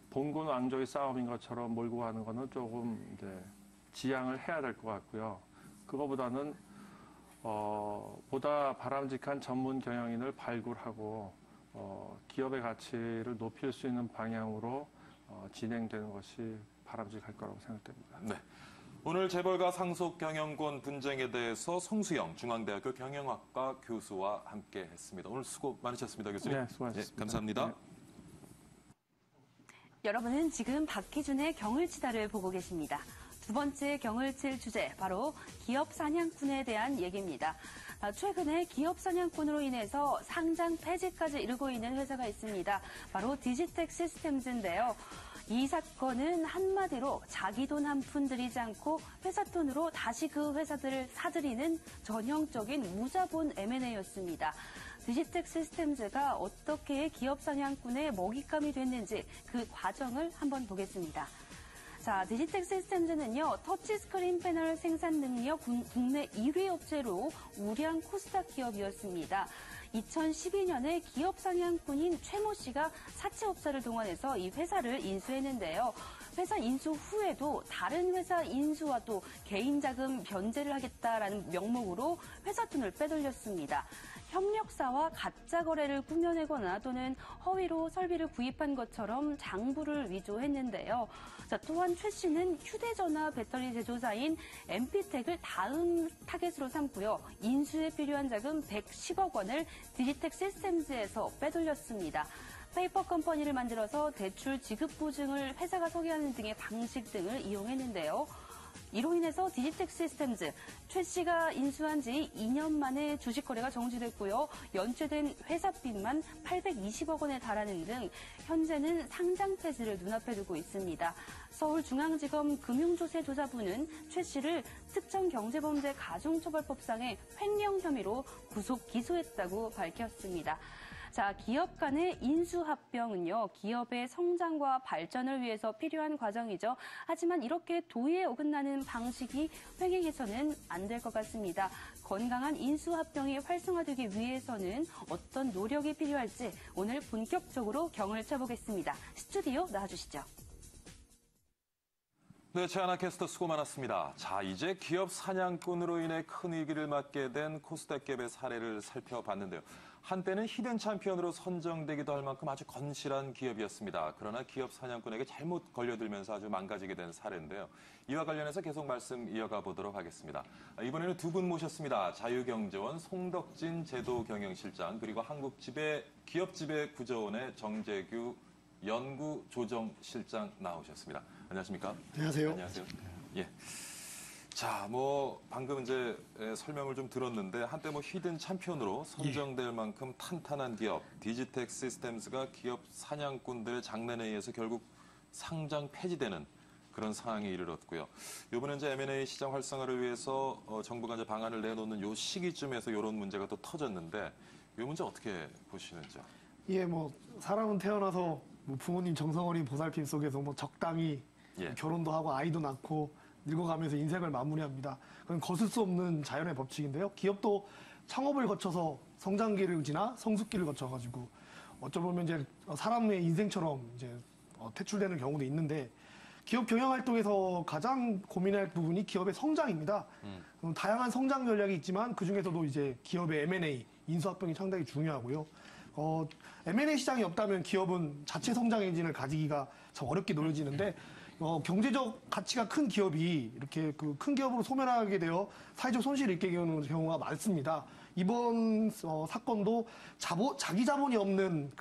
봉건 왕조의 싸움인 것처럼 몰고 가는 거는 조금 이제 지양을 해야 될 것 같고요. 그거보다는 보다 바람직한 전문 경영인을 발굴하고 기업의 가치를 높일 수 있는 방향으로 진행되는 것이 바람직할 거라고 생각됩니다. 네. 오늘 재벌가 상속 경영권 분쟁에 대해서 송수영 중앙대학교 경영학과 교수와 함께 했습니다. 오늘 수고 많으셨습니다, 교수님. 네, 수고하셨습니다. 감사합니다. 여러분은 지금 박희준의 경을 치다를 보고 계십니다. 두 번째 경을 칠 주제, 바로 기업 사냥꾼에 대한 얘기입니다. 최근에 기업 사냥꾼으로 인해서 상장 폐지까지 이르고 있는 회사가 있습니다. 바로 디지텍 시스템즈인데요. 이 사건은 한마디로 자기 돈 한 푼 들이지 않고 회사 돈으로 다시 그 회사들을 사들이는 전형적인 무자본 M&A였습니다. 디지텍 시스템즈가 어떻게 기업 사냥꾼의 먹잇감이 됐는지 그 과정을 한번 보겠습니다. 자, 디지텍 시스템즈는요, 터치스크린 패널 생산 능력 국내 1위 업체로 우량 코스닥 기업이었습니다. 2012년에 기업 사냥꾼인 최모 씨가 사채업자를 동원해서 이 회사를 인수했는데요. 회사 인수 후에도 다른 회사 인수와 또 개인 자금 변제를 하겠다라는 명목으로 회사 돈을 빼돌렸습니다. 협력사와 가짜 거래를 꾸며내거나 또는 허위로 설비를 구입한 것처럼 장부를 위조했는데요. 자, 또한 최 씨는 휴대전화 배터리 제조사인 엠피텍을 다음 타겟으로 삼고요. 인수에 필요한 자금 110억 원을 디지텍 시스템즈에서 빼돌렸습니다. 페이퍼 컴퍼니를 만들어서 대출 지급 보증을 회사가 소개하는 등의 방식 등을 이용했는데요. 이로 인해서 디지텍 시스템즈, 최 씨가 인수한 지 2년 만에 주식 거래가 정지됐고요. 연체된 회사빚만 820억 원에 달하는 등 현재는 상장 폐지를 눈앞에 두고 있습니다. 서울중앙지검 금융조세조사부는 최 씨를 특정경제범죄 가중처벌법상의 횡령 혐의로 구속 기소했다고 밝혔습니다. 자, 기업 간의 인수합병은요, 기업의 성장과 발전을 위해서 필요한 과정이죠. 하지만 이렇게 도의에 어긋나는 방식이 횡행해서는 안 될 것 같습니다. 건강한 인수합병이 활성화되기 위해서는 어떤 노력이 필요할지 오늘 본격적으로 경을 쳐보겠습니다. 스튜디오 나와주시죠. 네, 최하나 캐스터 수고 많았습니다. 자, 이제 기업 사냥꾼으로 인해 큰 위기를 맞게 된 코스닥기업의 사례를 살펴봤는데요. 한때는 히든 챔피언으로 선정되기도 할 만큼 아주 건실한 기업이었습니다. 그러나 기업 사냥꾼에게 잘못 걸려들면서 아주 망가지게 된 사례인데요. 이와 관련해서 계속 말씀 이어가 보도록 하겠습니다. 이번에는 두 분 모셨습니다. 자유경제원 송덕진 제도경영실장, 그리고 기업지배구조원의 정재규 연구조정실장 나오셨습니다. 안녕하십니까? 안녕하세요. 안녕하세요. 예. 자, 방금 이제 설명을 좀 들었는데 한때 히든 챔피언으로 선정될 만큼 탄탄한 기업 디지텍 시스템즈가 기업 사냥꾼들의 장난에 의해서 결국 상장 폐지되는 그런 상황에 이르렀고요. 이번에 이제 M&A 시장 활성화를 위해서 정부가 이제 방안을 내놓는 요 시기쯤에서 이런 문제가 또 터졌는데 이 문제 어떻게 보시는지요? 예, 사람은 태어나서 부모님 정성어린 보살핌 속에서 적당히 예. 결혼도 하고 아이도 낳고 늙어가면서 인생을 마무리합니다. 그건 거슬 수 없는 자연의 법칙인데요. 기업도 창업을 거쳐서 성장기를 지나 성숙기를 거쳐가지고 어쩌면 이제 사람의 인생처럼 이제 퇴출되는 경우도 있는데 기업 경영 활동에서 가장 고민할 부분이 기업의 성장입니다. 다양한 성장 전략이 있지만 그 중에서도 이제 기업의 M&A 인수합병이 상당히 중요하고요. M&A 시장이 없다면 기업은 자체 성장 엔진을 가지기가 참 어렵게 놓여지는데 경제적 가치가 큰 기업이 이렇게 그 큰 기업으로 소멸하게 되어 사회적 손실을 입게 되는 경우가 많습니다. 이번 사건도 자기 자본이 없는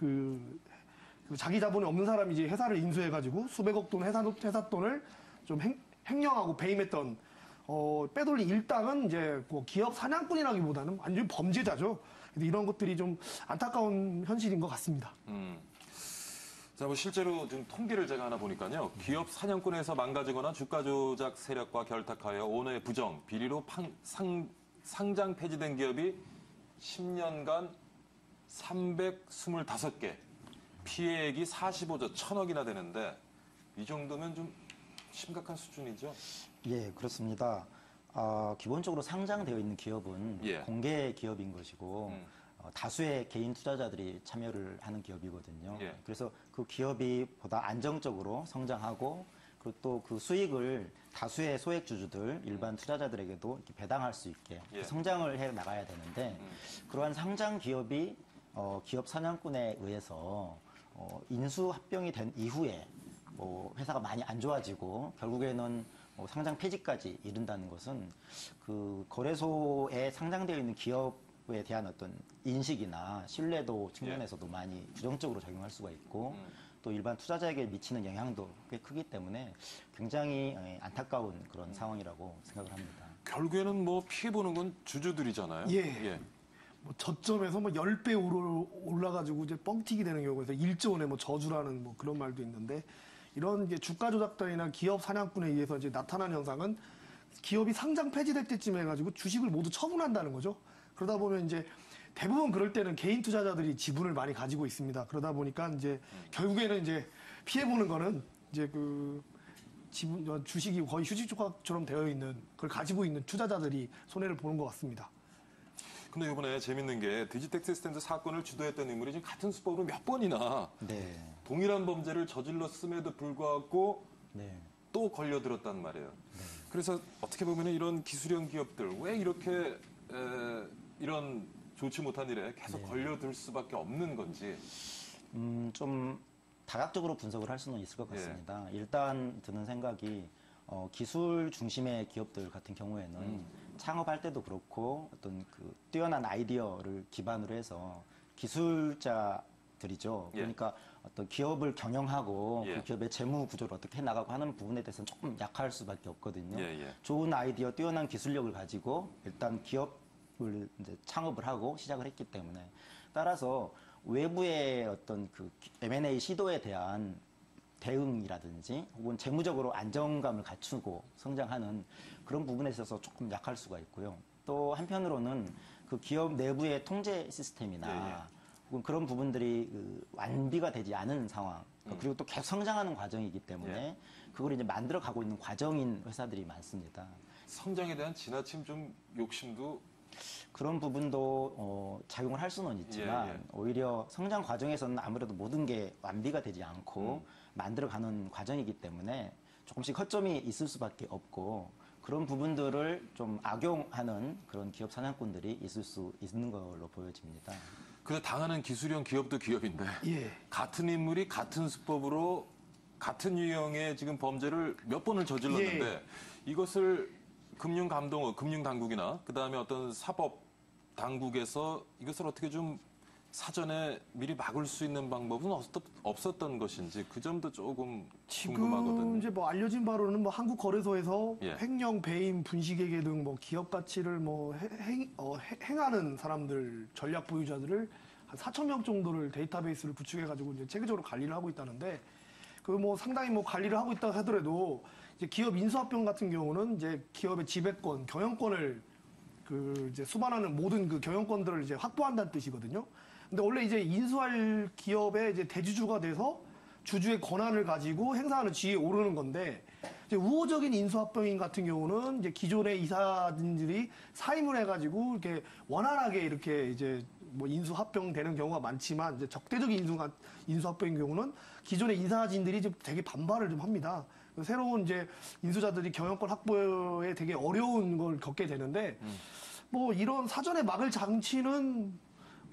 자기 자본이 없는 사람이 이제 회사를 인수해가지고 수백억 돈 회사 돈을 좀 횡령하고 배임했던 빼돌린 일당은 이제 기업 사냥꾼이라기보다는 완전히 범죄자죠. 이런 것들이 좀 안타까운 현실인 것 같습니다. 자, 실제로 좀 통계를 제가 하나 보니까요. 기업 사냥꾼에서 망가지거나 주가 조작 세력과 결탁하여 오너의 부정, 비리로 상장 폐지된 기업이 10년간 325개, 피해액이 45조 1,000억이나 되는데 이 정도면 좀 심각한 수준이죠? 예, 그렇습니다. 기본적으로 상장되어 있는 기업은 예. 공개 기업인 것이고 다수의 개인 투자자들이 참여를 하는 기업이거든요. 예. 그래서 그 기업이 보다 안정적으로 성장하고 그리고 또 그 수익을 다수의 소액주주들, 일반 투자자들에게도 이렇게 배당할 수 있게 예. 성장을 해 나가야 되는데 그러한 상장 기업이 기업 사냥꾼에 의해서 인수합병이 된 이후에 회사가 많이 안 좋아지고 결국에는 상장 폐지까지 이른다는 것은 그 거래소에 상장되어 있는 기업에 대한 어떤 인식이나 신뢰도 측면에서도 많이 부정적으로 작용할 수가 있고 또 일반 투자자에게 미치는 영향도 꽤 크기 때문에 굉장히 안타까운 그런 상황이라고 생각을 합니다. 결국에는 피해보는 건 주주들이잖아요. 예. 저점에서 10배 올라가지고 이제 뻥튀기 되는 경우에서 1조 원의 저주라는 그런 말도 있는데 이런 이제 주가 조작단이나 기업 사냥꾼에 의해서 이제 나타난 현상은 기업이 상장 폐지될 때쯤 해가지고 주식을 모두 처분한다는 거죠. 그러다 보면 이제 대부분 그럴 때는 개인 투자자들이 지분을 많이 가지고 있습니다. 그러다 보니까 이제 결국에는 이제 피해보는 거는 이제 주식이 거의 휴지 조각처럼 되어 있는 그걸 가지고 있는 투자자들이 손해를 보는 것 같습니다. 근데 이번에 재밌는 게 디지텍 시스템즈 사건을 주도했던 인물이 지금 같은 수법으로 몇 번이나 네. 동일한 범죄를 저질렀음에도 불구하고 네. 또 걸려들었단 말이에요. 그래서 어떻게 보면 이런 기술형 기업들 왜 이렇게 이런 좋지 못한 일에 계속 걸려들 수밖에 없는 건지. 좀 다각적으로 분석을 할 수는 있을 것 같습니다. 일단 드는 생각이 기술 중심의 기업들 같은 경우에는 창업할 때도 그렇고 어떤 그 뛰어난 아이디어를 기반으로 해서 기술자들이죠. 그러니까 어떤 기업을 경영하고 그 기업의 재무 구조를 어떻게 해나가고 하는 부분에 대해서는 조금 약할 수밖에 없거든요. 좋은 아이디어, 뛰어난 기술력을 가지고 일단 기업을 이제 창업을 하고 시작을 했기 때문에 따라서 외부의 어떤 그 M&A 시도에 대한 대응이라든지 혹은 재무적으로 안정감을 갖추고 성장하는 그런 부분에 있어서 조금 약할 수가 있고요. 또 한편으로는 그 기업 내부의 통제 시스템이나 혹은 그런 부분들이 완비가 되지 않은 상황. 그리고 또 계속 성장하는 과정이기 때문에 그걸 이제 만들어 가고 있는 과정인 회사들이 많습니다. 성장에 대한 지나침 좀 욕심도 그런 부분도 작용을 할 수는 있지만 예. 오히려 성장 과정에서는 아무래도 모든 게 완비가 되지 않고 만들어가는 과정이기 때문에 조금씩 허점이 있을 수밖에 없고 그런 부분들을 좀 악용하는 그런 기업 사냥꾼들이 있을 수 있는 걸로 보여집니다. 근데 당하는 기술형 기업도 기업인데 예. 같은 인물이 같은 수법으로 같은 유형의 지금 범죄를 몇 번을 저질렀는데 이것을 금융당국이나 그다음에 어떤 사법 당국에서 이것을 어떻게 좀 사전에 미리 막을 수 있는 방법은 없었던 것인지 그 점도 조금 지금 궁금하거든요. 이제 뭐 알려진 바로는 뭐 한국거래소에서 예. 횡령, 배임, 분식회계 등 뭐 기업 가치를 뭐 행하는 사람들, 전략 보유자들을 한 4천 명 정도를 데이터베이스를 구축해가지고 이제 체계적으로 관리를 하고 있다는데 그 뭐 상당히 뭐 관리를 하고 있다 하더라도 이제 기업 인수합병 같은 경우는 이제 기업의 지배권, 경영권을 그 이제 수반하는 모든 그 경영권들을 이제 확보한다는 뜻이거든요. 근데 원래 이제 인수할 기업의 이제 대주주가 돼서 주주의 권한을 가지고 행사하는 지위에 오르는 건데 이제 우호적인 인수합병인 같은 경우는 이제 기존의 이사진들이 사임을 해가지고 이렇게 원활하게 이렇게 이제 뭐 인수합병되는 경우가 많지만 이제 적대적인 인수합병인 경우는 기존의 이사진들이 좀 되게 반발을 좀 합니다. 새로운 이제 인수자들이 경영권 확보에 되게 어려운 걸 겪게 되는데 뭐 이런 사전에 막을 장치는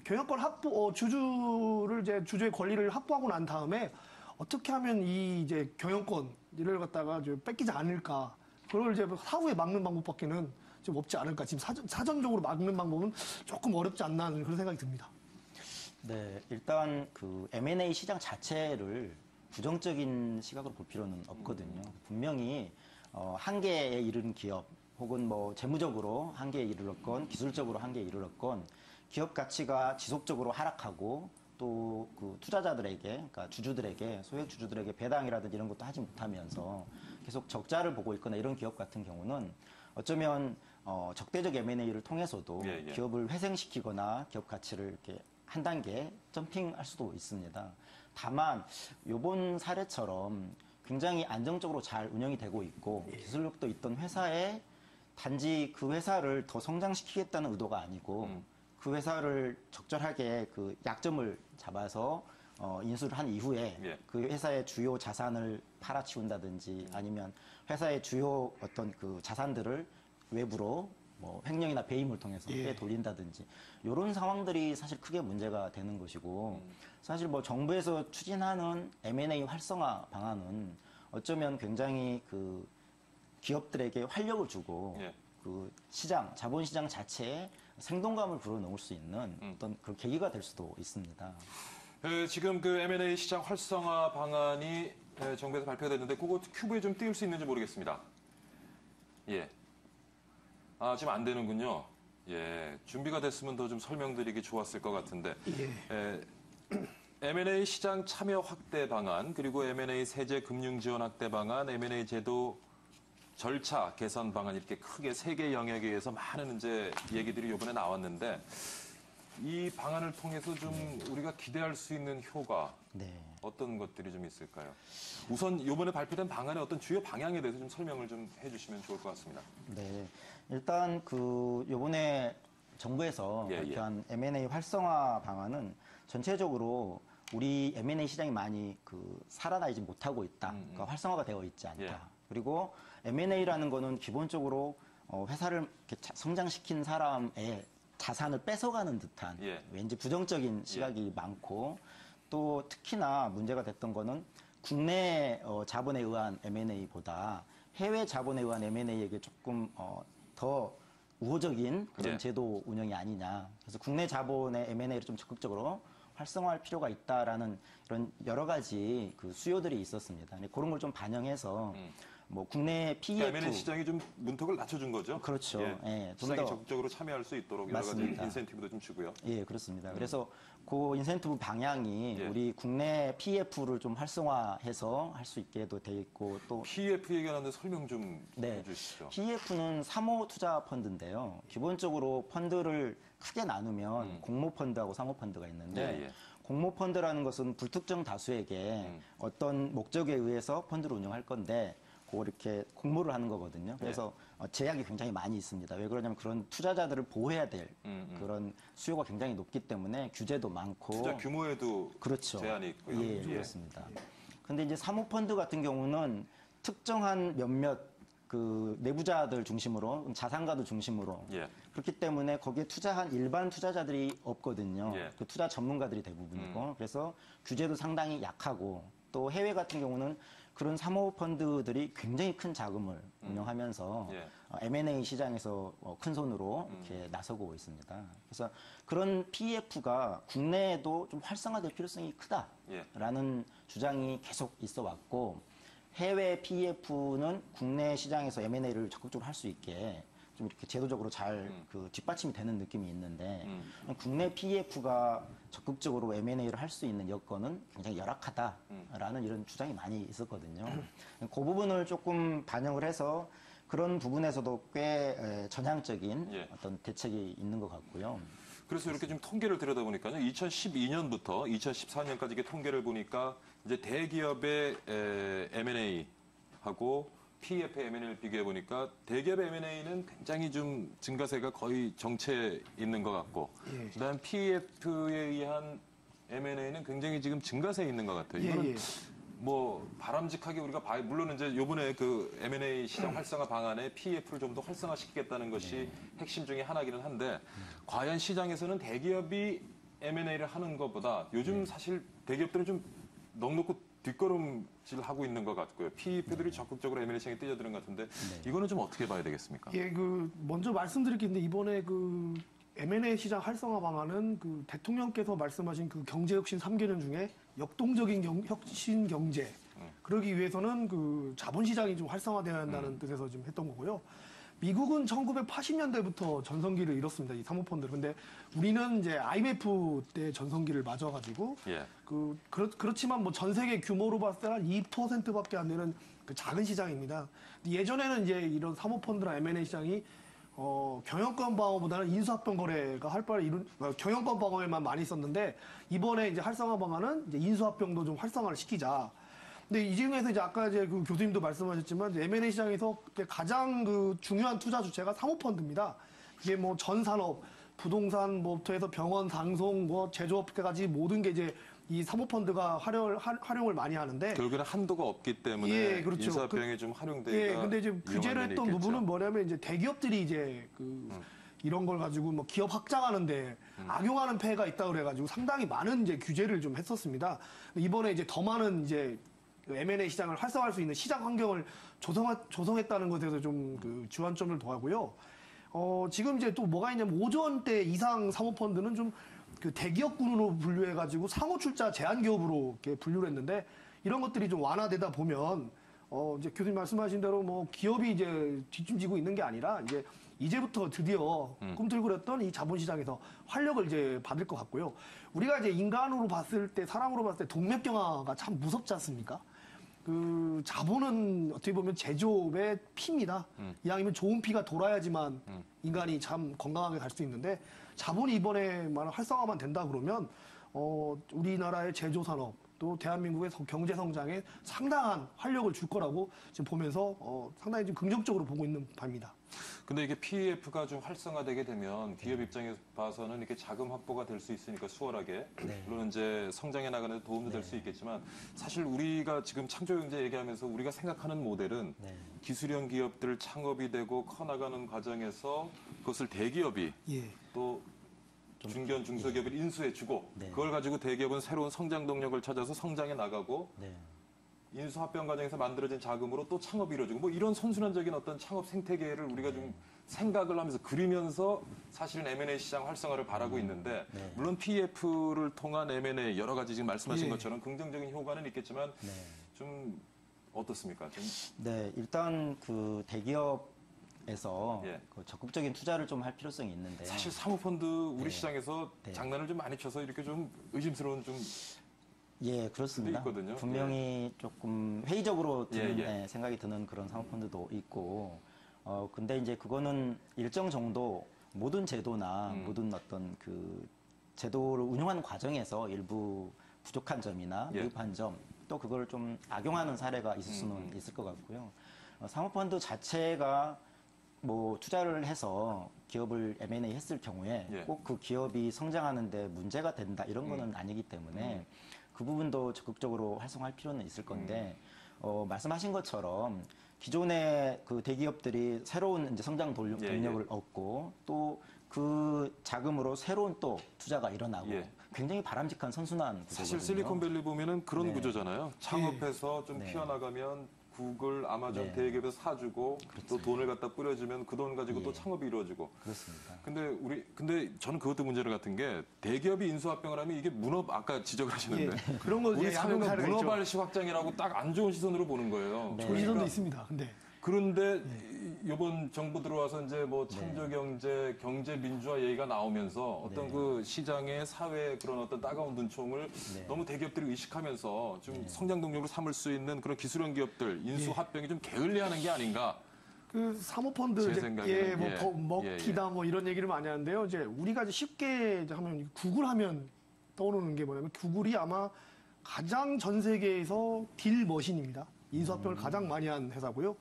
경영권 확보, 주주의 권리를 확보하고 난 다음에 어떻게 하면 이 이제 경영권을 갖다가 좀 뺏기지 않을까. 그걸 이제 사후에 막는 방법밖에는 좀 없지 않을까. 지금 사전적으로 막는 방법은 조금 어렵지 않나 하는 그런 생각이 듭니다. 네, 일단 그 M&A 시장 자체를 부정적인 시각으로 볼 필요는 없거든요. 분명히 한계에 이른 기업 혹은 뭐 재무적으로 한계에 이르렀건 기술적으로 한계에 이르렀건 기업 가치가 지속적으로 하락하고 또 그 투자자들에게, 그러니까 주주들에게, 소액 주주들에게 배당이라든지 이런 것도 하지 못하면서 계속 적자를 보고 있거나 이런 기업 같은 경우는 어쩌면 적대적 M&A를 통해서도 예, 예. 기업을 회생시키거나 기업 가치를 이렇게 한 단계 점핑할 수도 있습니다. 다만 이번 사례처럼 굉장히 안정적으로 잘 운영이 되고 있고 기술력도 있던 회사에 단지 그 회사를 더 성장시키겠다는 의도가 아니고 그 회사를 적절하게 그 약점을 잡아서 인수를 한 이후에 예. 그 회사의 주요 자산을 팔아치운다든지 아니면 회사의 주요 어떤 그 자산들을 외부로 뭐 횡령이나 배임을 통해서 빼돌린다든지 이런 상황들이 사실 크게 문제가 되는 것이고 사실 뭐 정부에서 추진하는 M&A 활성화 방안은 어쩌면 굉장히 그 기업들에게 활력을 주고 예. 그 시장, 자본시장 자체에 생동감을 불어넣을 수 있는 어떤 그 계기가 될 수도 있습니다. 지금 그 M&A 시장 활성화 방안이 정부에서 발표됐는데 그거 큐브에 좀 띄울 수 있는지 모르겠습니다. 예. 아, 지금 안 되는군요. 예. 준비가 됐으면 더 좀 설명드리기 좋았을 것 같은데. M&A 시장 참여 확대 방안, 그리고 M&A 세제 금융 지원 확대 방안, M&A 제도 절차 개선 방안 이렇게 크게 세 개 영역에 의해서 많은 이제 얘기들이 이번에 나왔는데 이 방안을 통해서 좀 우리가 기대할 수 있는 효과 네. 어떤 것들이 좀 있을까요? 우선 이번에 발표된 방안의 어떤 주요 방향에 대해서 좀 설명을 좀 해주시면 좋을 것 같습니다. 네. 일단 그 요번에 정부에서 예, 예. 발표한 M&A 활성화 방안은 전체적으로 우리 M&A 시장이 많이 그 살아나지 못하고 있다. 그러니까 활성화가 되어 있지 않다. 예. 그리고 M&A라는 거는 기본적으로 회사를 이렇게 성장시킨 사람의 자산을 뺏어가는 듯한 예. 왠지 부정적인 시각이 많고 또 특히나 문제가 됐던 거는 국내 자본에 의한 M&A보다 해외 자본에 의한 M&A에게 조금 더 우호적인 그런 예. 제도 운영이 아니냐. 그래서 국내 자본의 M&A를 좀 적극적으로 활성화할 필요가 있다라는 이런 여러 가지 그 수요들이 있었습니다. 그런 걸 좀 반영해서 뭐 국내 그러니까 PEF M&A 시장이 좀 문턱을 낮춰준 거죠. 그렇죠. 예, 좀 시장이 더 적극적으로 참여할 수 있도록 여러 가지 맞습니다. 인센티브도 좀 주고요. 예, 그렇습니다. 그래서 그 인센티브 방향이 예. 우리 국내 PEF를 좀 활성화해서 할 수 있게도 돼 있고 또 PF 얘기하는데 설명 좀 네. 해주시죠. PEF는 사모 투자 펀드인데요. 기본적으로 펀드를 크게 나누면 공모 펀드하고 사모 펀드가 있는데 예, 예. 공모 펀드라는 것은 불특정 다수에게 어떤 목적에 의해서 펀드를 운영할 건데 그걸 이렇게 공모를 하는 거거든요. 그래서 제약이 굉장히 많이 있습니다. 왜 그러냐면 그런 투자자들을 보호해야 될 그런 수요가 굉장히 높기 때문에 규제도 많고 투자 규모에도 그렇죠. 제한이 있고요. 예, 그렇습니다. 근데 이제 사모펀드 같은 경우는 특정한 몇몇 그 내부자들 중심으로 자산가들 중심으로 예. 그렇기 때문에 거기에 투자한 일반 투자자들이 없거든요. 예. 그 투자 전문가들이 대부분이고 그래서 규제도 상당히 약하고 또 해외 같은 경우는 그런 사모펀드들이 굉장히 큰 자금을 운영하면서 예. M&A 시장에서 큰 손으로 이렇게 나서고 있습니다. 그래서 그런 PEF가 국내에도 좀 활성화될 필요성이 크다라는 주장이 계속 있어 왔고 해외 PEF는 국내 시장에서 M&A를 적극적으로 할 수 있게 좀 이렇게 제도적으로 잘 그 뒷받침이 되는 느낌이 있는데 국내 PEF가 적극적으로 M&A를 할 수 있는 여건은 굉장히 열악하다라는 이런 주장이 많이 있었거든요. 그 부분을 조금 반영을 해서 그런 부분에서도 꽤 전향적인 예. 어떤 대책이 있는 것 같고요. 그래서 이렇게 좀 통계를 들여다보니까요. 2012년부터 2014년까지 이게 통계를 보니까 이제 대기업의 M&A하고 PEF의 M&A를 비교해 보니까 대기업의 M&A는 굉장히 좀 증가세가 거의 정체에 있는 것 같고, 예. 그다음 PEF에 의한 M&A는 굉장히 지금 증가세에 있는 것 같아요. 이거는 예. 뭐 바람직하게 우리가 물론 이제 요번에 그 M&A 시장 활성화 방안에 PEF를 좀 더 활성화시키겠다는 것이 핵심 중에 하나기는 한데 과연 시장에서는 대기업이 M&A를 하는 것보다 요즘 사실 대기업들은 좀 넉넉히 뒷걸음질을 하고 있는 것 같고요. PEF들이 적극적으로 M&A 시장에 뛰어드는 것 같은데 이거는 좀 어떻게 봐야 되겠습니까? 예, 먼저 말씀드릴 게 있는데 이번에 그 M&A 시장 활성화 방안은 그 대통령께서 말씀하신 그 경제혁신 3개년 중에 역동적인 혁신 경제 그러기 위해서는 그 자본시장이 좀 활성화돼야 한다는 뜻에서 지금 했던 거고요. 미국은 1980년대부터 전성기를 잃었습니다. 이 사모펀드를. 근데 우리는 이제 IMF 때 전성기를 맞아가지고 예. 그렇지만 뭐 전 세계 규모로 봤을 때 한 2%밖에 안 되는 그 작은 시장입니다. 예전에는 이제 이런 사모펀드나 M&A 시장이 경영권 방어보다는 인수합병 거래가 활발히 경영권 방어에만 많이 있었는데 이번에 이제 활성화 방안은 이제 인수합병도 좀 활성화를 시키자. 근데 이 중에서 이제 아까 이제 그 교수님도 말씀하셨지만 이제 M&A 시장에서 가장 그 중요한 투자 주체가 사모펀드입니다. 이게 뭐 전 산업, 부동산 뭐부터 해서 병원, 상송, 뭐 제조업까지 모든 게 이제 이 사모펀드가 활용을 많이 하는데 결국에는 한도가 없기 때문에 예, 그렇죠. 인수합병이 좀 활용되기가 예, 근데 이제 규제를 했던 있겠죠. 부분은 뭐냐면 이제 대기업들이 이제 이런 걸 가지고 뭐 기업 확장하는데 악용하는 폐해가 있다 그래가지고 상당히 많은 이제 규제를 좀 했었습니다. 이번에 이제 더 많은 이제 M&A 시장을 활성화할 수 있는 시장 환경을 조성했다는 것에서 좀 그 주안점을 더하고요. 지금 이제 또 뭐가 있냐면 5조 대 이상 사모펀드는 좀 그 대기업군으로 분류해가지고 상호 출자 제한 기업으로 이렇게 분류를 했는데 이런 것들이 좀 완화되다 보면 이제 교수님 말씀하신 대로 뭐 기업이 이제 뒷짐지고 있는 게 아니라 이제부터 드디어 꿈틀거렸던 이 자본시장에서 활력을 이제 받을 것 같고요. 우리가 이제 인간으로 봤을 때, 사람으로 봤을 때 동맥경화가 참 무섭지 않습니까? 그 자본은 어떻게 보면 제조업의 피입니다. 이왕이면 좋은 피가 돌아야지만 인간이 참 건강하게 갈 수 있는데 자본이 이번에만 활성화만 된다 그러면 우리나라의 제조 산업 또 대한민국의 경제 성장에 상당한 활력을 줄 거라고 지금 보면서 상당히 좀 긍정적으로 보고 있는 바입니다. 근데 이게 PEF가 좀 활성화되게 되면 기업 입장에서 봐서는 이렇게 자금 확보가 될 수 있으니까 수월하게 물론 이제 성장해 나가는 데 도움도 될 수 있겠지만 사실 우리가 지금 창조경제 얘기하면서 우리가 생각하는 모델은 기술형 기업들 창업이 되고 커나가는 과정에서 그것을 대기업이 예. 또 중견 중소기업을 인수해주고 그걸 가지고 대기업은 새로운 성장 동력을 찾아서 성장해 나가고 인수합병 과정에서 만들어진 자금으로 또 창업이 이루어지고 뭐 이런 선순환적인 어떤 창업 생태계를 우리가 좀 생각을 하면서 그리면서 사실은 M&A 시장 활성화를 바라고 있는데 물론 PEF를 통한 M&A 여러 가지 지금 말씀하신 것처럼 긍정적인 효과는 있겠지만 좀 어떻습니까? 좀 네, 일단 그 대기업에서 예. 그 적극적인 투자를 좀 할 필요성이 있는데 사실 사모펀드 우리 네. 시장에서 네. 장난을 좀 많이 쳐서 이렇게 좀 의심스러운 좀 예, 그렇습니다. 있거든요. 분명히 조금 회의적으로 드는, 예, 예. 생각이 드는 그런 사모펀드도 있고, 근데 이제 그거는 일정 정도 모든 제도나 모든 어떤 그 제도를 운영하는 과정에서 일부 부족한 점이나 예. 미흡한 점, 또 그걸 좀 악용하는 사례가 있을 수는 있을 것 같고요. 사모펀드 자체가 뭐 투자를 해서 기업을 M&A 했을 경우에 예. 꼭 그 기업이 성장하는데 문제가 된다 이런 거는 아니기 때문에 그 부분도 적극적으로 활성화할 필요는 있을 건데 말씀하신 것처럼 기존의 그 대기업들이 새로운 이제 성장 예, 동력을 얻고 또 그 자금으로 새로운 또 투자가 일어나고 예. 굉장히 바람직한 선순환 구조거든요. 사실 실리콘밸리 보면은 그런 네. 구조잖아요. 창업해서 좀 네. 피어나가면 구글, 아마존 네. 대기업에서 사주고 또 돈을 갖다 뿌려주면 그 돈 가지고 예. 또 창업이 이루어지고. 그렇습니다. 근데 저는 그것도 문제를 같은 게 대기업이 인수합병을 하면 이게 아까 지적을 하시는데 그런 거 우리 이제 사회가 사례가 있죠. 문어발식 확장이라고 딱 안 좋은 시선으로 보는 거예요. 네. 좋은 시선도 있습니다. 근데 그런데 이번 정부 들어와서 이제 뭐 창조경제, 경제민주화 얘기가 나오면서 어떤 그 시장의 사회 그런 어떤 따가운 눈총을 네. 너무 대기업들이 의식하면서 좀 성장 동력으로 삼을 수 있는 그런 기술형 기업들 인수 합병이 좀 게을리하는 게 아닌가. 그 사모펀드 제 이제 생각에는 뭐 예. 더 먹히다 뭐 이런 얘기를 많이 하는데요. 이제 우리가 이제 쉽게 이제 하면 구글 하면 떠오르는 게 뭐냐면 구글이 아마 가장 전 세계에서 딜 머신입니다. 인수합병을 가장 많이 한 회사고요.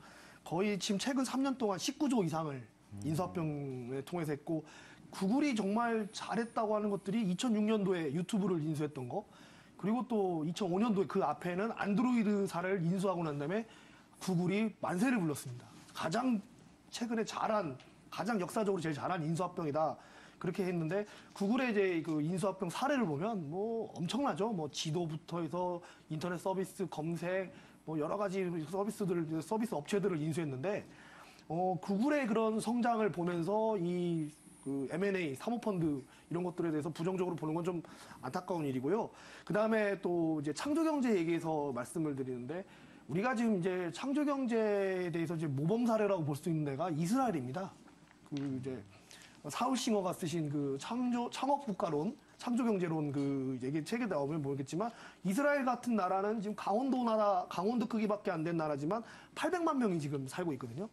거의 지금 최근 3년 동안 19조 이상을 인수합병을 통해서 했고 구글이 정말 잘했다고 하는 것들이 2006년도에 유튜브를 인수했던 거 그리고 또 2005년도에 그 앞에는 안드로이드사를 인수하고 난 다음에 구글이 만세를 불렀습니다. 가장 최근에 가장 역사적으로 제일 잘한 인수합병이다. 그렇게 했는데 구글의 이제 그 인수합병 사례를 보면 뭐 엄청나죠. 뭐 지도부터 해서 인터넷 서비스 검색 뭐 여러 가지 서비스 업체들을 인수했는데 구글의 그런 성장을 보면서 그 M&A 사모펀드 이런 것들에 대해서 부정적으로 보는 건 좀 안타까운 일이고요. 그 다음에 또 이제 창조경제 얘기해서 말씀을 드리는데 우리가 지금 이제 창조경제에 대해서 이제 모범 사례라고 볼 수 있는 데가 이스라엘입니다. 그 이제 사울싱어가 쓰신 그 창업국가론, 창조경제론 그 얘기 책에 나오면 모르겠지만 이스라엘 같은 나라는 지금 강원도 크기밖에 안 된 나라지만 800만 명이 지금 살고 있거든요.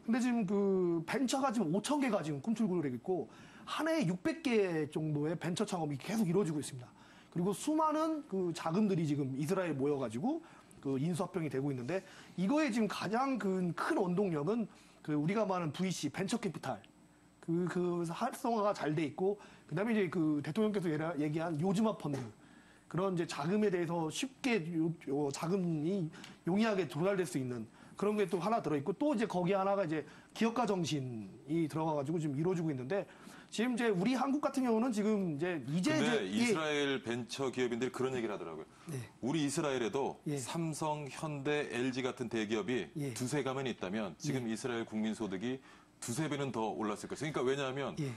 근데 지금 그 벤처가 지금 5천 개가 지금 꿈틀거리고 있고 한 해에 600개 정도의 벤처 창업이 계속 이루어지고 있습니다. 그리고 수많은 그 자금들이 지금 이스라엘에 모여가지고 그 인수합병이 되고 있는데 이거에 지금 가장 큰 원동력은 그 우리가 말하는 VC, 벤처 캐피탈 그 활성화가 잘 돼 있고 그다음에 이제 그 대통령께서 얘기한 요즘화 펀드 그런 이제 자금에 대해서 쉽게 자금이 용이하게 조달될 수 있는 그런 게 또 하나 들어있고 또 이제 거기 하나가 이제 기업가 정신이 들어가가지고 지금 이루어지고 있는데 지금 이제 우리 한국 같은 경우는 지금 근데 이스라엘 벤처 기업인들이 그런 얘기를 하더라고요. 네. 우리 이스라엘에도 예. 삼성, 현대, LG 같은 대기업이 예. 두세 가면 있다면 지금 이스라엘 국민 소득이 두세 배는 더 올랐을 것이에요. 그러니까 왜냐하면 예.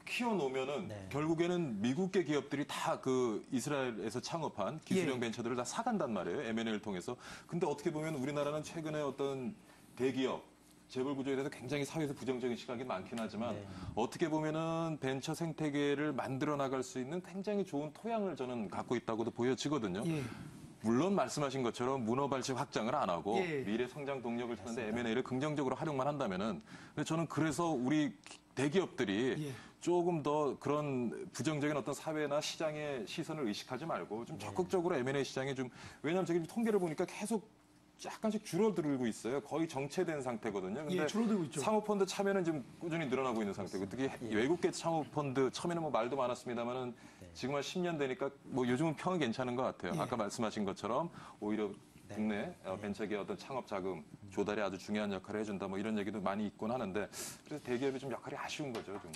키워놓으면은 네. 결국에는 미국계 기업들이 다 그 이스라엘에서 창업한 기술형 예. 벤처들을 다 사간단 말이에요. M&A를 통해서. 근데 어떻게 보면 우리나라는 최근에 어떤 대기업 재벌 구조에 대해서 굉장히 사회에서 부정적인 시각이 많긴 하지만 네. 어떻게 보면은 벤처 생태계를 만들어 나갈 수 있는 굉장히 좋은 토양을 저는 갖고 있다고도 보여지거든요. 예. 물론 말씀하신 것처럼 문어발식 확장을 안 하고 예. 미래 성장 동력을 찾는데 M&A를 긍정적으로 활용만 한다면은 저는 그래서 우리 대기업들이 예. 조금 더 그런 부정적인 어떤 사회나 시장의 시선을 의식하지 말고 좀 적극적으로 M&A 시장에 좀 왜냐하면 저기 통계를 보니까 계속 약간씩 줄어들고 있어요. 거의 정체된 상태거든요. 근데 예, 줄어들고 있죠. 사모펀드 참여는 지금 꾸준히 늘어나고 있는 상태고 특히 외국계 사모펀드 처음에는 뭐 말도 많았습니다만은 지금 한 10년 되니까 뭐 요즘은 평은 괜찮은 것 같아요. 예. 아까 말씀하신 것처럼 오히려 국내 벤처기업 어떤 창업 자금 조달에 아주 중요한 역할을 해준다 뭐 이런 얘기도 많이 있곤 하는데 그래서 대기업이 좀 역할이 아쉬운 거죠. 좀.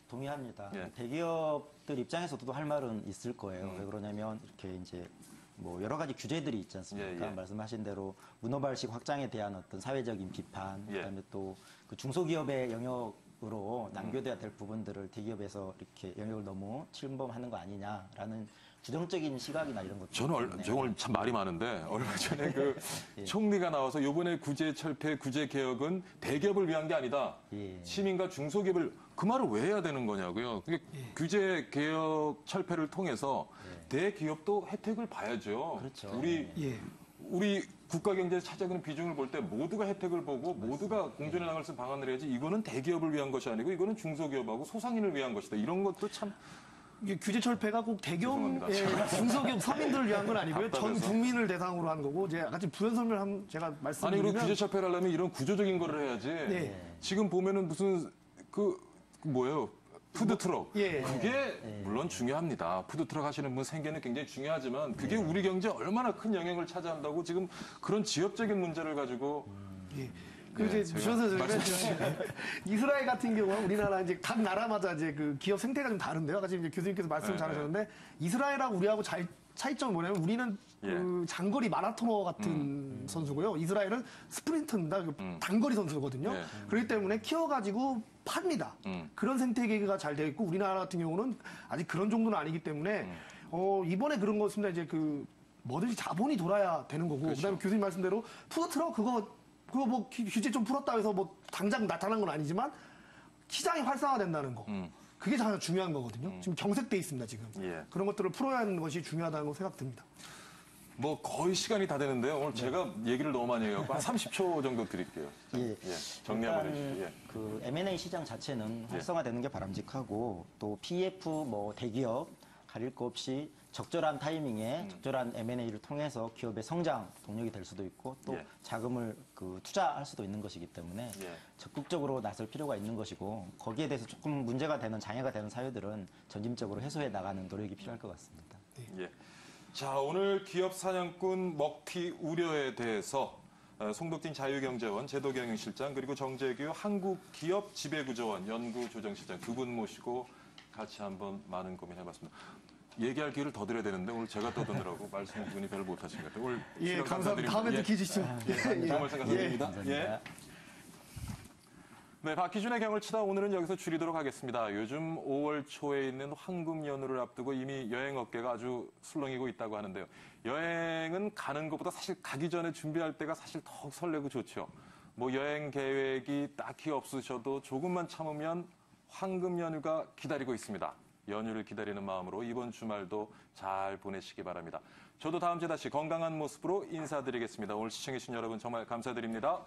동의합니다. 예. 대기업들 입장에서도 할 말은 있을 거예요. 왜 그러냐면 이렇게 이제 뭐 여러 가지 규제들이 있지 않습니까? 예, 예. 말씀하신 대로 문어발식 확장에 대한 어떤 사회적인 비판, 예. 그다음에 또 그 중소기업의 영역으로 남겨둬야 될 부분들을 대기업에서 이렇게 영역을 너무 침범하는 거 아니냐라는 부정적인 시각이나 이런 것들. 저는 오늘 참 말이 많은데 얼마 전에 그 총리가 나와서 이번에 구제 철폐, 구제 개혁은 대기업을 위한 게 아니다. 예. 시민과 중소기업을 그 말을 왜 해야 되는 거냐고요. 그게 규제 개혁 철폐를 통해서 대기업도 혜택을 봐야죠. 그렇죠. 예. 우리 국가 경제에 차지하는 비중을 볼 때 모두가 혜택을 보고 모두가 공존해 나갈 수 있는 방안을 해야지 이거는 대기업을 위한 것이 아니고 이거는 중소기업하고 소상인을 위한 것이다. 이런 것도 참 이게 규제 철폐가 꼭 대기업, 죄송합니다. 중소기업 서민들을 위한 건 아니고요. 전 답답해서. 국민을 대상으로 한 거고, 이제 아까 부연 설명을 제가 아니 그리고 말씀드리면 규제 철폐를 하려면 이런 구조적인 거를 해야지. 네. 지금 보면은 무슨 뭐예요? 푸드트럭. 예. 그게 물론 중요합니다. 푸드트럭 하시는 분 생계는 굉장히 중요하지만 그게 우리 경제에 얼마나 큰 영향을 차지한다고 지금 그런 지역적인 문제를 가지고 예. 그 네, 이제 제가 주셔서 이스라엘 같은 경우는 우리나라 이제 각 나라마다 이제 그 기업 생태가 좀 다른데요. 아까 지금 이제 교수님께서 말씀 네, 잘하셨는데 이스라엘하고 우리하고 차이점은 뭐냐면 우리는 그 장거리 마라토너 같은 선수고요. 이스라엘은 스프린터입니다. 그 단거리 선수거든요. 네. 그렇기 때문에 키워가지고 팝니다. 그런 생태계가 잘 되어 있고 우리나라 같은 경우는 아직 그런 정도는 아니기 때문에 이번에 그런 것입니다. 이제 그 뭐든지 자본이 돌아야 되는 거고 그렇죠. 그다음에 교수님 말씀대로 푸드트럭 그거 뭐 규제 좀 풀었다 해서 뭐 당장 나타난 건 아니지만 시장이 활성화된다는 거. 그게 가장 중요한 거거든요. 지금 경색돼 있습니다, 지금. 예. 그런 것들을 풀어야 하는 것이 중요하다고 생각됩니다. 뭐 거의 시간이 다 되는데요. 오늘 제가 얘기를 너무 많이 해갖고 한 30초 정도 드릴게요. 예. 정리 한번 일단 해주시죠. 예. 그 M&A 시장 자체는 활성화되는 게 바람직하고 또 PF 뭐 대기업 가릴 거 없이 적절한 타이밍에 적절한 M&A를 통해서 기업의 성장 동력이 될 수도 있고 또 예. 자금을 그 투자할 수도 있는 것이기 때문에 예. 적극적으로 나설 필요가 있는 것이고 거기에 대해서 조금 문제가 되는 장애가 되는 사유들은 점진적으로 해소해 나가는 노력이 필요할 것 같습니다. 예. 자, 오늘 기업 사냥꾼 먹튀 우려에 대해서 송덕진 자유경제원 제도경영실장 그리고 정재규 한국기업지배구조원 연구조정실장 두 분 모시고 같이 한번 많은 고민해봤습니다. 얘기할 기회를 더 드려야 되는데 오늘 제가 떠드느라고 말씀 분이 별로 못하신 것 같아요. 오늘 예, 출연 감사합니다. 다음에 또 기회 주시죠. 정말 생각드립니다. 감사합니다. 네, 박희준의 경을 치다 오늘은 여기서 줄이도록 하겠습니다. 요즘 5월 초에 있는 황금 연휴를 앞두고 이미 여행 업계가 아주 술렁이고 있다고 하는데요. 여행은 가는 것보다 사실 가기 전에 준비할 때가 사실 더욱 설레고 좋죠. 뭐 여행 계획이 딱히 없으셔도 조금만 참으면 황금 연휴가 기다리고 있습니다. 연휴를 기다리는 마음으로 이번 주말도 잘 보내시기 바랍니다. 저도 다음 주에 다시 건강한 모습으로 인사드리겠습니다. 오늘 시청해주신 여러분 정말 감사드립니다.